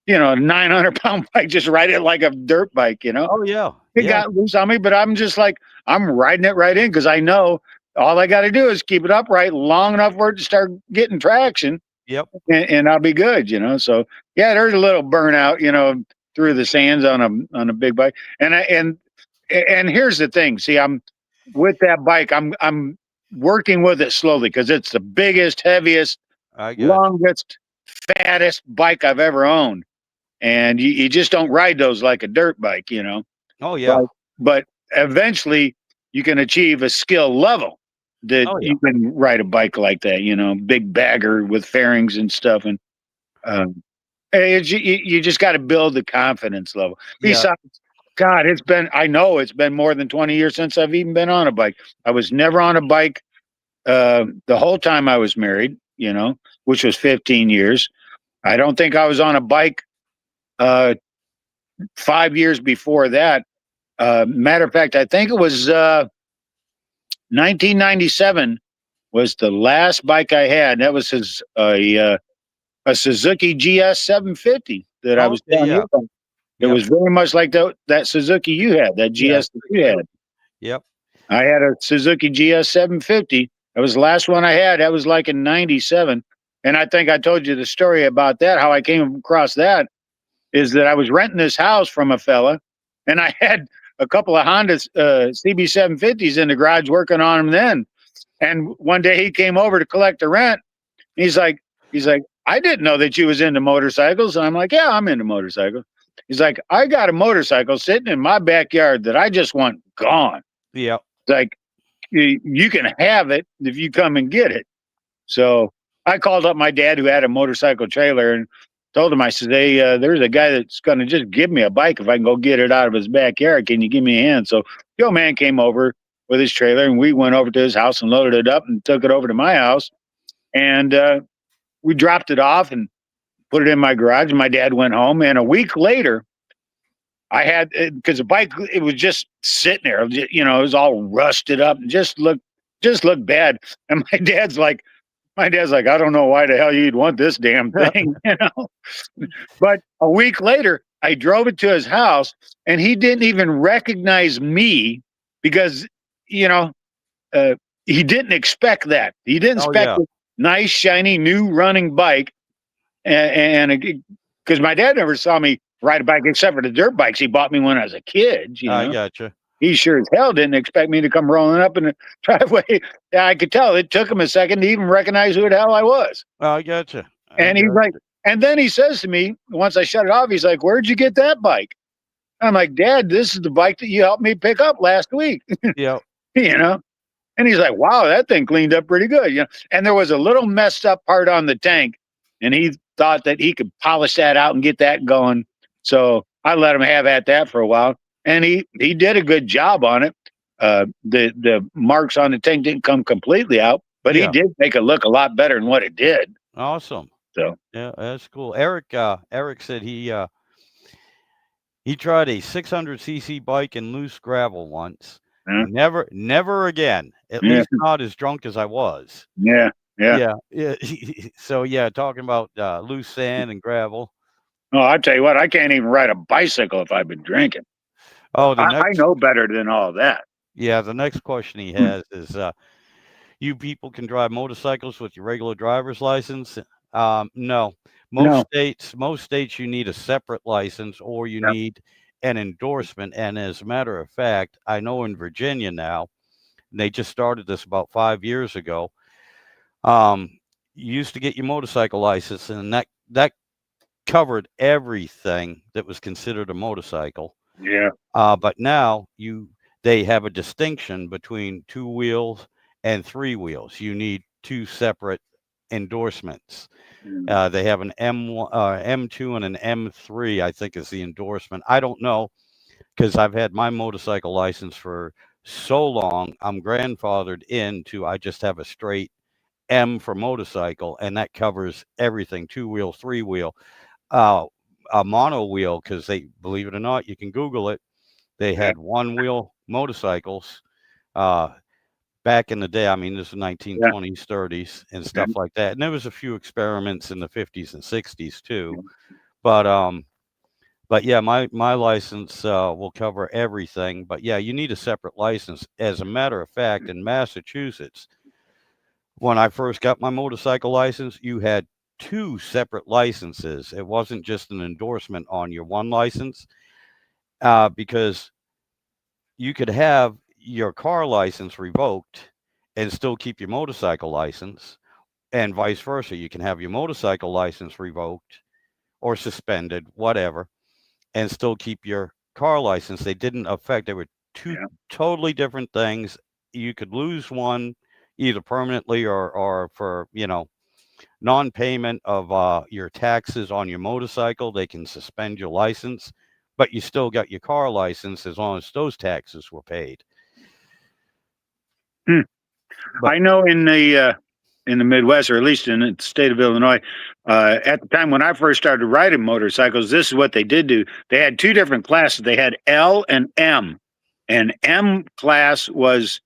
900-pound bike, just ride it like a dirt bike. Oh, yeah, It yeah, got loose on me, but I'm just like, I'm riding it right in because I know all I got to do is keep it upright long enough for it to start getting traction, yep. and I'll be good. So yeah, there's a little burnout, through the sands on a big bike. And here's the thing. See, I'm with that bike. I'm working with it slowly because it's the biggest, heaviest, I got you. longest, fattest bike I've ever owned. And you just don't ride those like a dirt bike. Oh, yeah. But but eventually you can achieve a skill level that Oh, yeah. you can ride a bike like that, big bagger with fairings and stuff. And um, you just got to build the confidence level. Yeah. Besides, God, I know it's been more than 20 years since I've even been on a bike. I was never on a bike the whole time I was married, which was 15 years. I don't think I was on a bike uh, 5 years before that. Matter of fact, I think it was 1997 was the last bike I had. That was a Suzuki GS 750 that I Oh, was okay, telling you yeah. about. It Yep. was very much like that Suzuki you had, that Yeah, GS that you had. yep. I had a Suzuki GS 750. That was the last one I had. That was like in 97. And I think I told you the story about that. How I came across that is that I was renting this house from a fella, and I had a couple of Honda CB 750s in the garage working on them then. And one day he came over to collect the rent. He's like, I didn't know that you was into motorcycles. And I'm like, yeah, I'm into motorcycles. He's like, I got a motorcycle sitting in my backyard that I just want gone. Yep. It's like, you can have it if you come and get it. So I called up my dad who had a motorcycle trailer and told him, I said, hey, there's a guy that's going to just give me a bike if I can go get it out of his backyard. Can you give me a hand? So the old man came over with his trailer, and we went over to his house and loaded it up and took it over to my house, and we dropped it off and put it in my garage. And my dad went home, and a week later, I had, because the bike, it was just sitting there, it was all rusted up and just looked bad. And my dad's like, I don't know why the hell you'd want this damn thing, But a week later, I drove it to his house, and he didn't even recognize me because, he didn't expect that. He didn't expect a nice, shiny, new running bike. And because my dad never saw me ride a bike except for the dirt bikes he bought me when I was a kid. I gotcha. He sure as hell didn't expect me to come rolling up in the driveway. I could tell it took him a second to even recognize who the hell I was. I gotcha. And he's like, and then he says to me, once I shut it off, he's like, "Where'd you get that bike?" I'm like, "Dad, this is the bike that you helped me pick up last week." Yeah. And he's like, "Wow, that thing cleaned up pretty good." And there was a little messed up part on the tank, and he thought that he could polish that out and get that going. So I let him have at that for a while, and he did a good job on it. The marks on the tank didn't come completely out, but he did make it look a lot better than what it did. Awesome. So yeah, that's cool. Eric said he tried a 600cc bike in loose gravel once. Never again. At least not as drunk as I was. Yeah. So talking about loose sand and gravel. Oh, I tell you what, I can't even ride a bicycle if I've been drinking. Oh, I know better than all that. Yeah, the next question he has is, you people can drive motorcycles with your regular driver's license? No. Most states you need a separate license, or you need an endorsement. And as a matter of fact, I know in Virginia now, and they just started this about 5 years ago. You used to get your motorcycle license, and that covered everything that was considered a motorcycle. Yeah. But now they have a distinction between 2 wheels and 3 wheels. You need 2 separate endorsements. They have an M2 and an M3, I think, is the endorsement. I don't know, because I've had my motorcycle license for so long. I'm grandfathered into, I just have a straight M for motorcycle, and that covers everything: 2 wheel, 3 wheel, a mono wheel, because they, believe it or not, you can Google it. They had 1 wheel motorcycles back in the day. I mean, this is 1920s, 30s, and stuff like that. And there was a few experiments in the 50s and 60s too. But yeah, my license will cover everything. But yeah, you need a separate license. As a matter of fact, in Massachusetts, when I first got my motorcycle license, you had 2 separate licenses. It wasn't just an endorsement on your one license, because you could have your car license revoked and still keep your motorcycle license, and vice versa. You can have your motorcycle license revoked or suspended, whatever, and still keep your car license. They didn't affect. They were 2 totally different things. You could lose one either permanently or for, non-payment of your taxes on your motorcycle. They can suspend your license, but you still got your car license as long as those taxes were paid. I know in the Midwest, or at least in the state of Illinois, at the time when I first started riding motorcycles, this is what they did do. They had 2 different classes. They had L and M. And M class was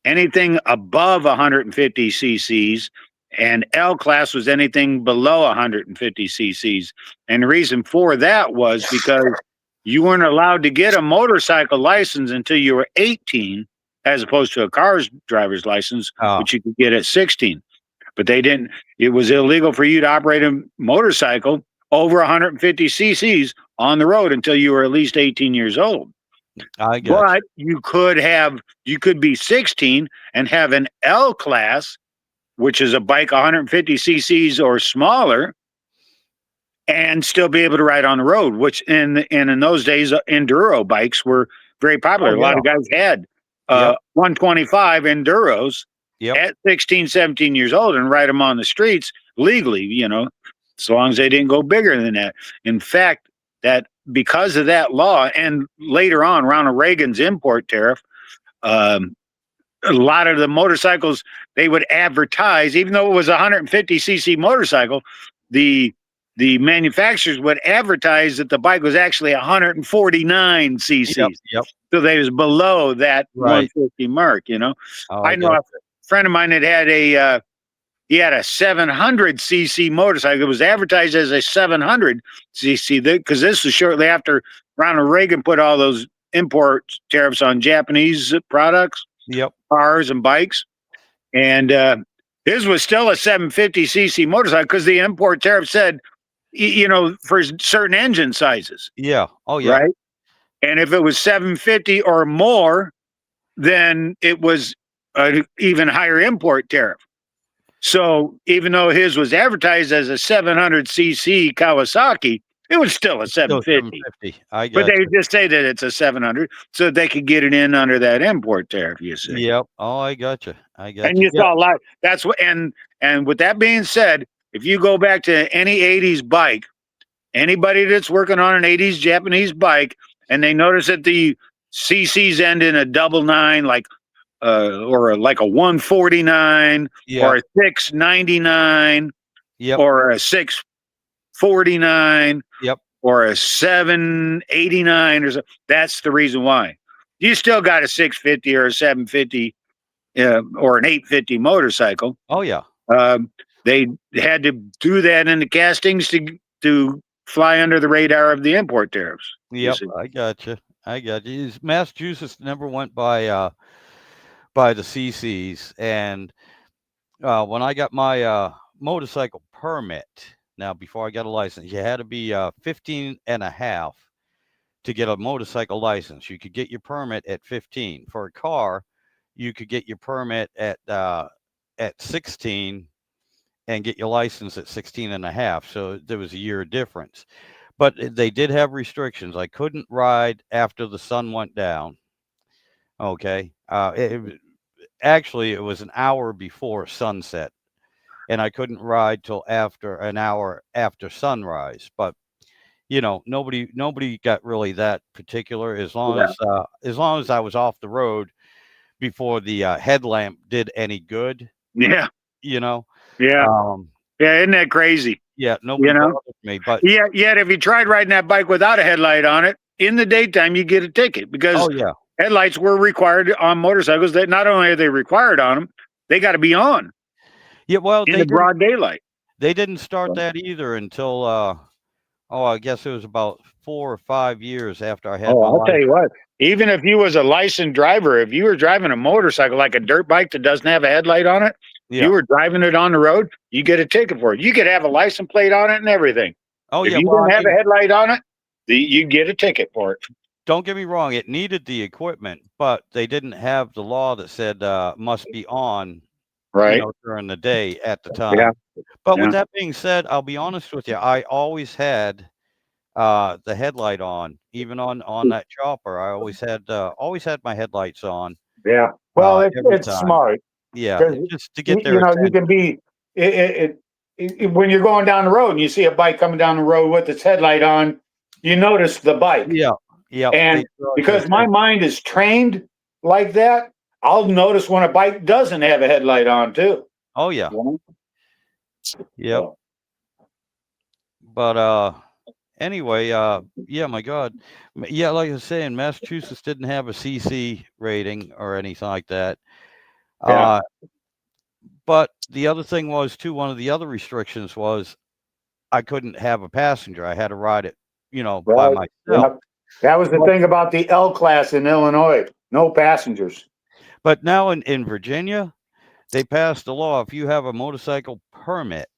anything above 150 cc's, and L class was anything below 150 cc's. And the reason for that was because you weren't allowed to get a motorcycle license until you were 18, as opposed to a car's driver's license, which you could get at 16. But they didn't. It was illegal for you to operate a motorcycle over 150 cc's on the road until you were at least 18 years old. But you could be 16 and have an L class, which is a bike 150 cc's or smaller, and still be able to ride on the road. Which in those days, enduro bikes were very popular. A lot of guys had 125 enduros at 16, 17 years old and ride them on the streets legally. As long as they didn't go bigger than that. In fact, that because of that law, and later on, Ronald Reagan's import tariff, a lot of the motorcycles they would advertise, even though it was a 150cc motorcycle, the manufacturers would advertise that the bike was actually 149 Yep. cc's. Yep. So they was below that Right. 150 mark, Oh, I know a friend of mine that had he had a 700cc motorcycle. It was advertised as a 700cc because this was shortly after Ronald Reagan put all those import tariffs on Japanese products, Yep. cars and bikes. And his was still a 750cc motorcycle because the import tariff said, for certain engine sizes. Yeah. Oh, yeah. Right. And if it was 750 or more, then it was an even higher import tariff. So even though his was advertised as a 700cc Kawasaki, it was still a Still 750. 750. I But got they you. just say that it's a 700 so they could get it in under that import tariff, you see. Yep. Oh, I got you. I got And you. you saw a lot. That's what, and with that being said, if you go back to any 80s bike, anybody that's working on an 80s Japanese bike, and they notice that the CCs end in a 99, like or like a 149 or Yeah. a 699 Yep. or a 649 Yep. or a 789 or so. That's the reason why. You still got a 650 or a 750 or an 850 motorcycle. Oh, yeah. They had to do that in the castings to fly under the radar of the import tariffs. Yep. I got you. I got you. Massachusetts never went by the CCs, and when I got my motorcycle permit, now before I got a license, you had to be 15 and a half to get a motorcycle license. You could get your permit at 15. For a car, you could get your permit at 16 and get your license at 16 and a half. So there was a year difference. But they did have restrictions. I couldn't ride after the sun went down. Okay. Actually, it was an hour before sunset, and I couldn't ride till after an hour after sunrise. But nobody got really that particular as long as I was off the road before the headlamp did any good. Yeah. Yeah. Yeah. Isn't that crazy? Yeah. Nobody bothered me. But yet if you tried riding that bike without a headlight on it in the daytime, you get a ticket because headlights were required on motorcycles. That not only are they required on them, they got to be on. Yeah. Well, in the broad daylight. They didn't start that either until I guess it was about 4 or 5 years after I had. I'll tell you what. Even if you was a licensed driver, if you were driving a motorcycle like a dirt bike that doesn't have a headlight on it, you were driving it on the road, you get a ticket for it. You could have a license plate on it and everything. Oh, if you didn't have a headlight on it, you get a ticket for it. Don't get me wrong; it needed the equipment, but they didn't have the law that said must be on during the day at the time. Yeah. But with that being said, I'll be honest with you. I always had the headlight on, even on that chopper. I always had my headlights on. Yeah. Well, it's smart. Yeah, just to get there. You can be when you're going down the road and you see a bike coming down the road with its headlight on, you notice the bike. Yeah. Yeah. And because my mind is trained like that, I'll notice when a bike doesn't have a headlight on too. Oh yeah. Yep. But anyway, yeah, my God. Yeah, like I was saying, Massachusetts didn't have a CC rating or anything like that. Yeah. But the other thing was too, one of the other restrictions was I couldn't have a passenger. I had to ride it, by myself. Yeah. That was the thing about the L class in Illinois. No passengers. But now in Virginia, they passed a law. If you have a motorcycle permit,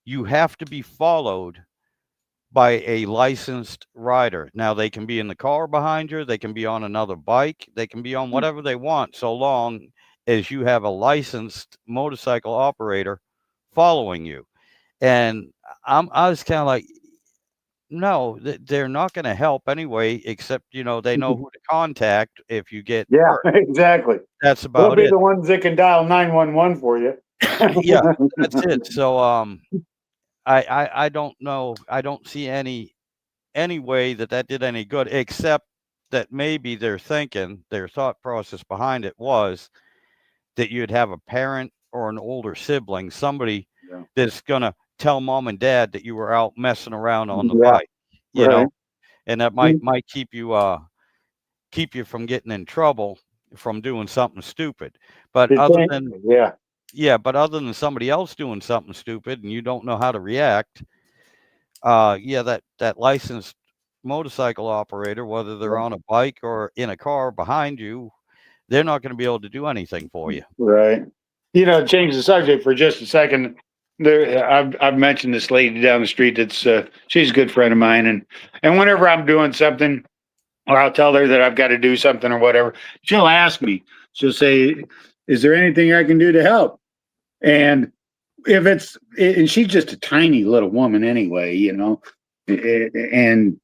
you have to be followed by a licensed rider. Now, they can be in the car behind you. They can be on another bike. They can be on whatever they want, so long as you have a licensed motorcycle operator following you. And I was kind of like, no, they're not going to help anyway, except, they know who to contact if you get hurt. Exactly. That's about it. They'll be the ones that can dial 911 for you. Yeah, that's it. So I don't know. I don't see any way that did any good, except that maybe they're thinking, their thought process behind it was that you'd have a parent or an older sibling, somebody Yeah. that's gonna tell mom and dad that you were out messing around on the Yeah. bike, you Right. know, and that Mm. might keep you from getting in trouble from doing something stupid. But other than Yeah. yeah, but other than somebody else doing something stupid and you don't know how to react, yeah, that licensed motorcycle operator, whether they're on a bike or in a car behind you, they're not going to be able to do anything for you. Right. Change the subject for just a second. I've mentioned this lady down the street. That's she's a good friend of mine, and whenever I'm doing something, or I'll tell her that I've got to do something or whatever, she'll ask me. She'll say, "Is there anything I can do to help?" And if and she's just a tiny little woman anyway, and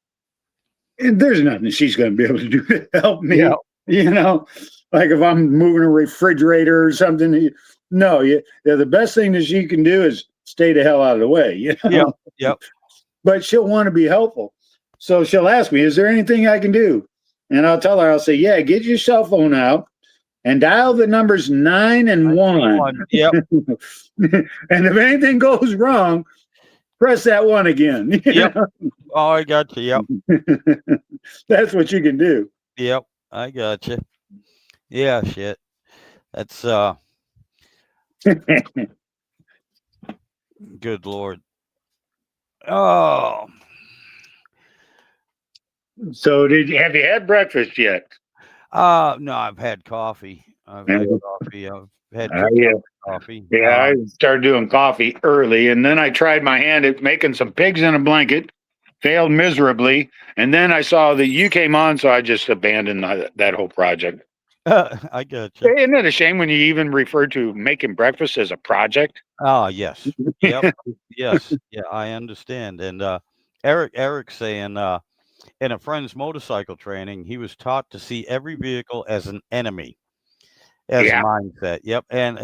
there's nothing she's going to be able to do to help me. Yeah. Like if I'm moving a refrigerator or something. No, the best thing that she can do is stay the hell out of the way. Yeah. Yep. But she'll want to be helpful, so she'll ask me, "Is there anything I can do?" And I'll tell her, I'll say, "Yeah, get your cell phone out and dial the numbers 9 and 1. Yep. And if anything goes wrong, press that one again." Yep. Oh, I got you. Yep. That's what you can do. Yep. I got you. Yeah. Shit. That's good Lord. Oh. So have you had breakfast yet? No, I've had coffee. I've had coffee. I've had 2 cups of coffee. Yeah, I started doing coffee early, and then I tried my hand at making some pigs in a blanket, failed miserably, and then I saw that you came on, so I just abandoned that whole project. I got you. Isn't it a shame when you even refer to making breakfast as a project? Oh, yes. Yep. Yes. Yeah, I understand. And Eric's saying in a friend's motorcycle training, he was taught to see every vehicle as an enemy, as a mindset. Yep. And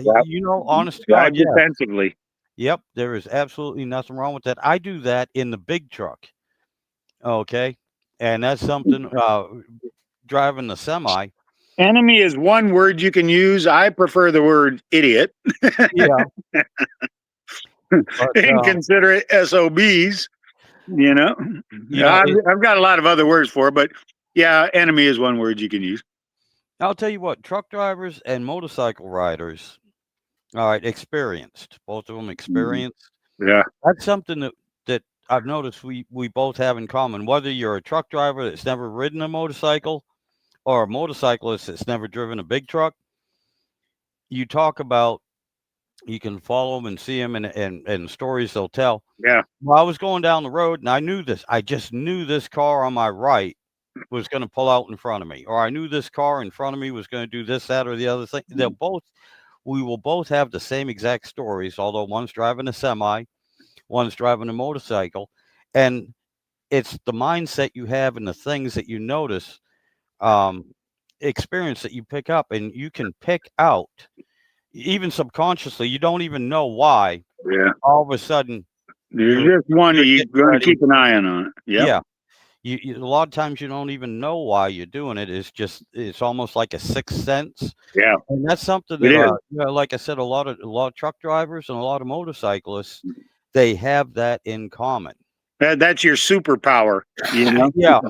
honest to God, yeah. Defensively. Yep. There is absolutely nothing wrong with that. I do that in the big truck. Okay. And that's something driving the semi. Enemy is one word you can use. I prefer the word idiot. Yeah. But, inconsiderate SOBs. I've got a lot of other words for it, but yeah, enemy is one word you can use. I'll tell you what, truck drivers and motorcycle riders, all right, experienced, both of them experienced. Yeah. That's something that I've noticed we both have in common. Whether you're a truck driver that's never ridden a motorcycle or a motorcyclist that's never driven a big truck, you talk about, you can follow them and see them and stories they'll tell. Yeah. Well, I was going down the road and I knew this. I just knew this car on my right was going to pull out in front of me, or I knew this car in front of me was going to do this, that, or the other thing. We will both have the same exact stories, although one's driving a semi, one's driving a motorcycle. And it's the mindset you have and the things that you notice, experience that you pick up, and you can pick out, even subconsciously, you don't even know why. Yeah. All of a sudden, you're just one you're going to keep an eye on it. Yep. Yeah. You a lot of times you don't even know why you're doing it. It's almost like a sixth sense. Yeah. And that's something that, like I said, a lot of truck drivers and a lot of motorcyclists, they have that in common. That's your superpower, Yeah. Yep.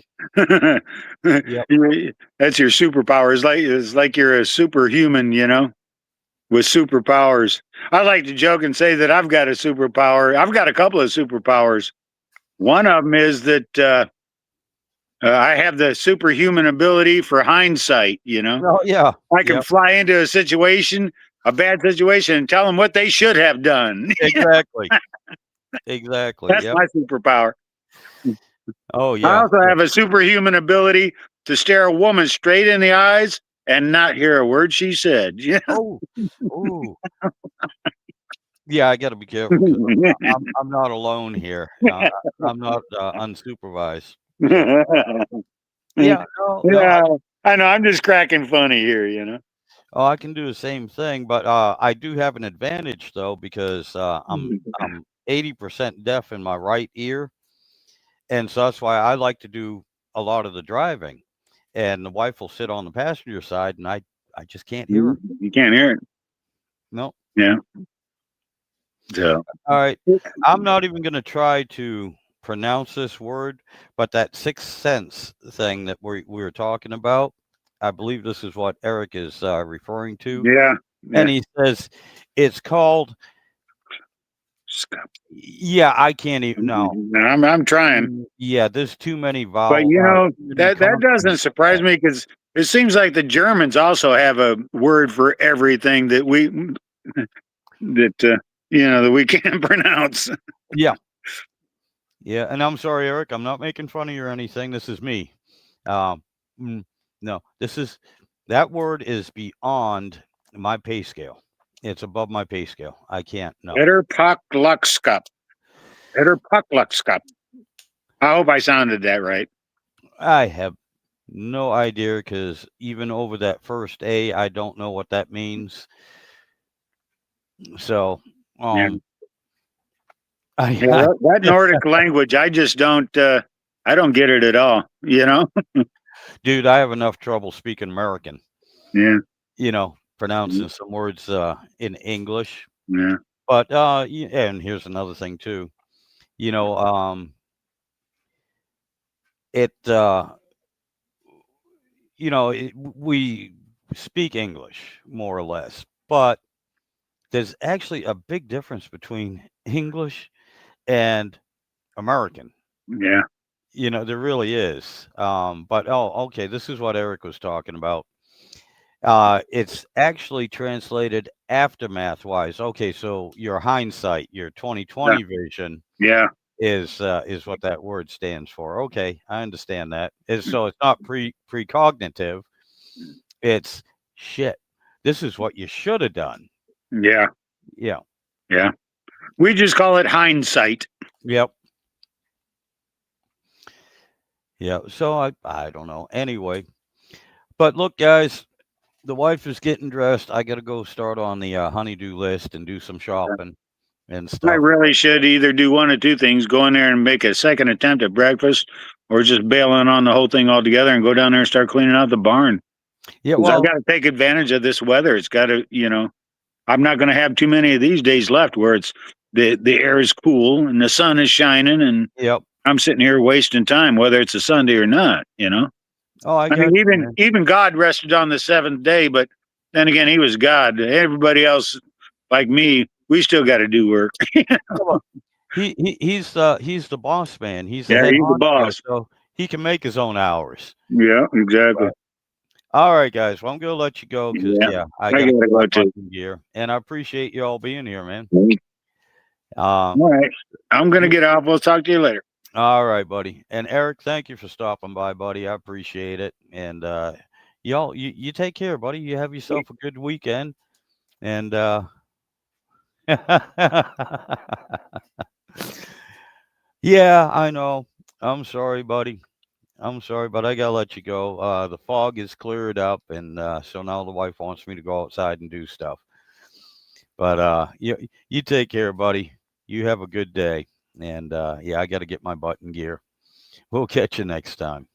That's your superpower. It's like you're a superhuman, with superpowers. I like to joke and say that I've got a superpower. I've got a couple of superpowers. One of them is that I have the superhuman ability for hindsight. Oh, yeah. I can fly into a bad situation, and tell them what they should have done. Exactly. Exactly. That's my superpower. Oh, yeah. I also have a superhuman ability to stare a woman straight in the eyes and not hear a word she said. Oh. Yeah, I got to be careful. I'm not alone here. I'm not unsupervised. Yeah. I know. I'm just cracking funny here. Oh, I can do the same thing, but I do have an advantage though, because I'm 80% deaf in my right ear, and so that's why I like to do a lot of the driving. and the wife will sit on the passenger side, and I just can't hear her. You can't hear it. No. Yeah. So All right. I'm not even going to try to pronounce this word, but that sixth sense thing that we were talking about, I believe this is what Eric is referring to. yeah. And he says it's called. Yeah, I can't even. No, I'm trying. Yeah, there's too many But vowels. you know, too many that doesn't consonants. surprise me because it seems like the Germans also have a word for everything that we that that we can't pronounce. Yeah. Yeah, and I'm sorry, Eric. I'm not making fun of you or anything. This is me. Um, no, that word is beyond my pay scale. It's above my pay scale. I can't. No. Etterpakluckskap. Etterpakluckskap. I hope I sounded that right. I have no idea because even over that first A, I don't know what that means. So, Yeah. I, That Nordic language, I just don't. I don't get it at all. dude, I have enough trouble speaking American. Yeah. Pronouncing some words in English. Yeah. But and here's another thing too. It we speak English more or less, but there's actually a big difference between English and American. Yeah. There really is. But okay, this is what Eric was talking about. It's actually translated aftermath wise. Okay, so your hindsight, your 2020 vision Yeah. is what that word stands for. Okay, I understand that. So it's not precognitive. It's shit. This is what you should have done. Yeah. Yeah. Yeah. We just call it hindsight. Yep. Yeah. So I don't know. Anyway, but look, guys, the wife is getting dressed. I got to go start on the honeydew list and do some shopping and I stuff. really should either do one of two things: go in there and make a second attempt at breakfast, or just bailing on the whole thing altogether and go down there and start cleaning out the barn. Yeah. 'Cause I've Well, got to take advantage of this weather. It's got to, I'm not going to have too many of these days left where it's the air is cool and the sun is shining and yep. I'm sitting here wasting time, whether it's a Sunday or not. Oh, I I got mean, you, even man. even God rested on the seventh day, but then again, He was God. Everybody else, like me, we still got to do work. He's the boss man. He's the Yeah, head He's the honcho, boss. so he can make his own hours. Yeah, exactly. But, all right, guys. Well, I'm gonna let you go because Yeah, I I gotta gotta get my go butt too. in gear, and I appreciate you all being here, man. All right, I'm gonna get off. We'll talk to you later. All right, buddy. And Eric, thank you for stopping by, buddy. I appreciate it. And y'all, you take care, buddy. You have yourself a good weekend. And yeah, I know. I'm sorry, buddy. I'm sorry, but I gotta let you go. The fog is cleared up, and so now the wife wants me to go outside and do stuff. But you take care, buddy. You have a good day. And yeah, I got to get my butt in gear. We'll catch you next time.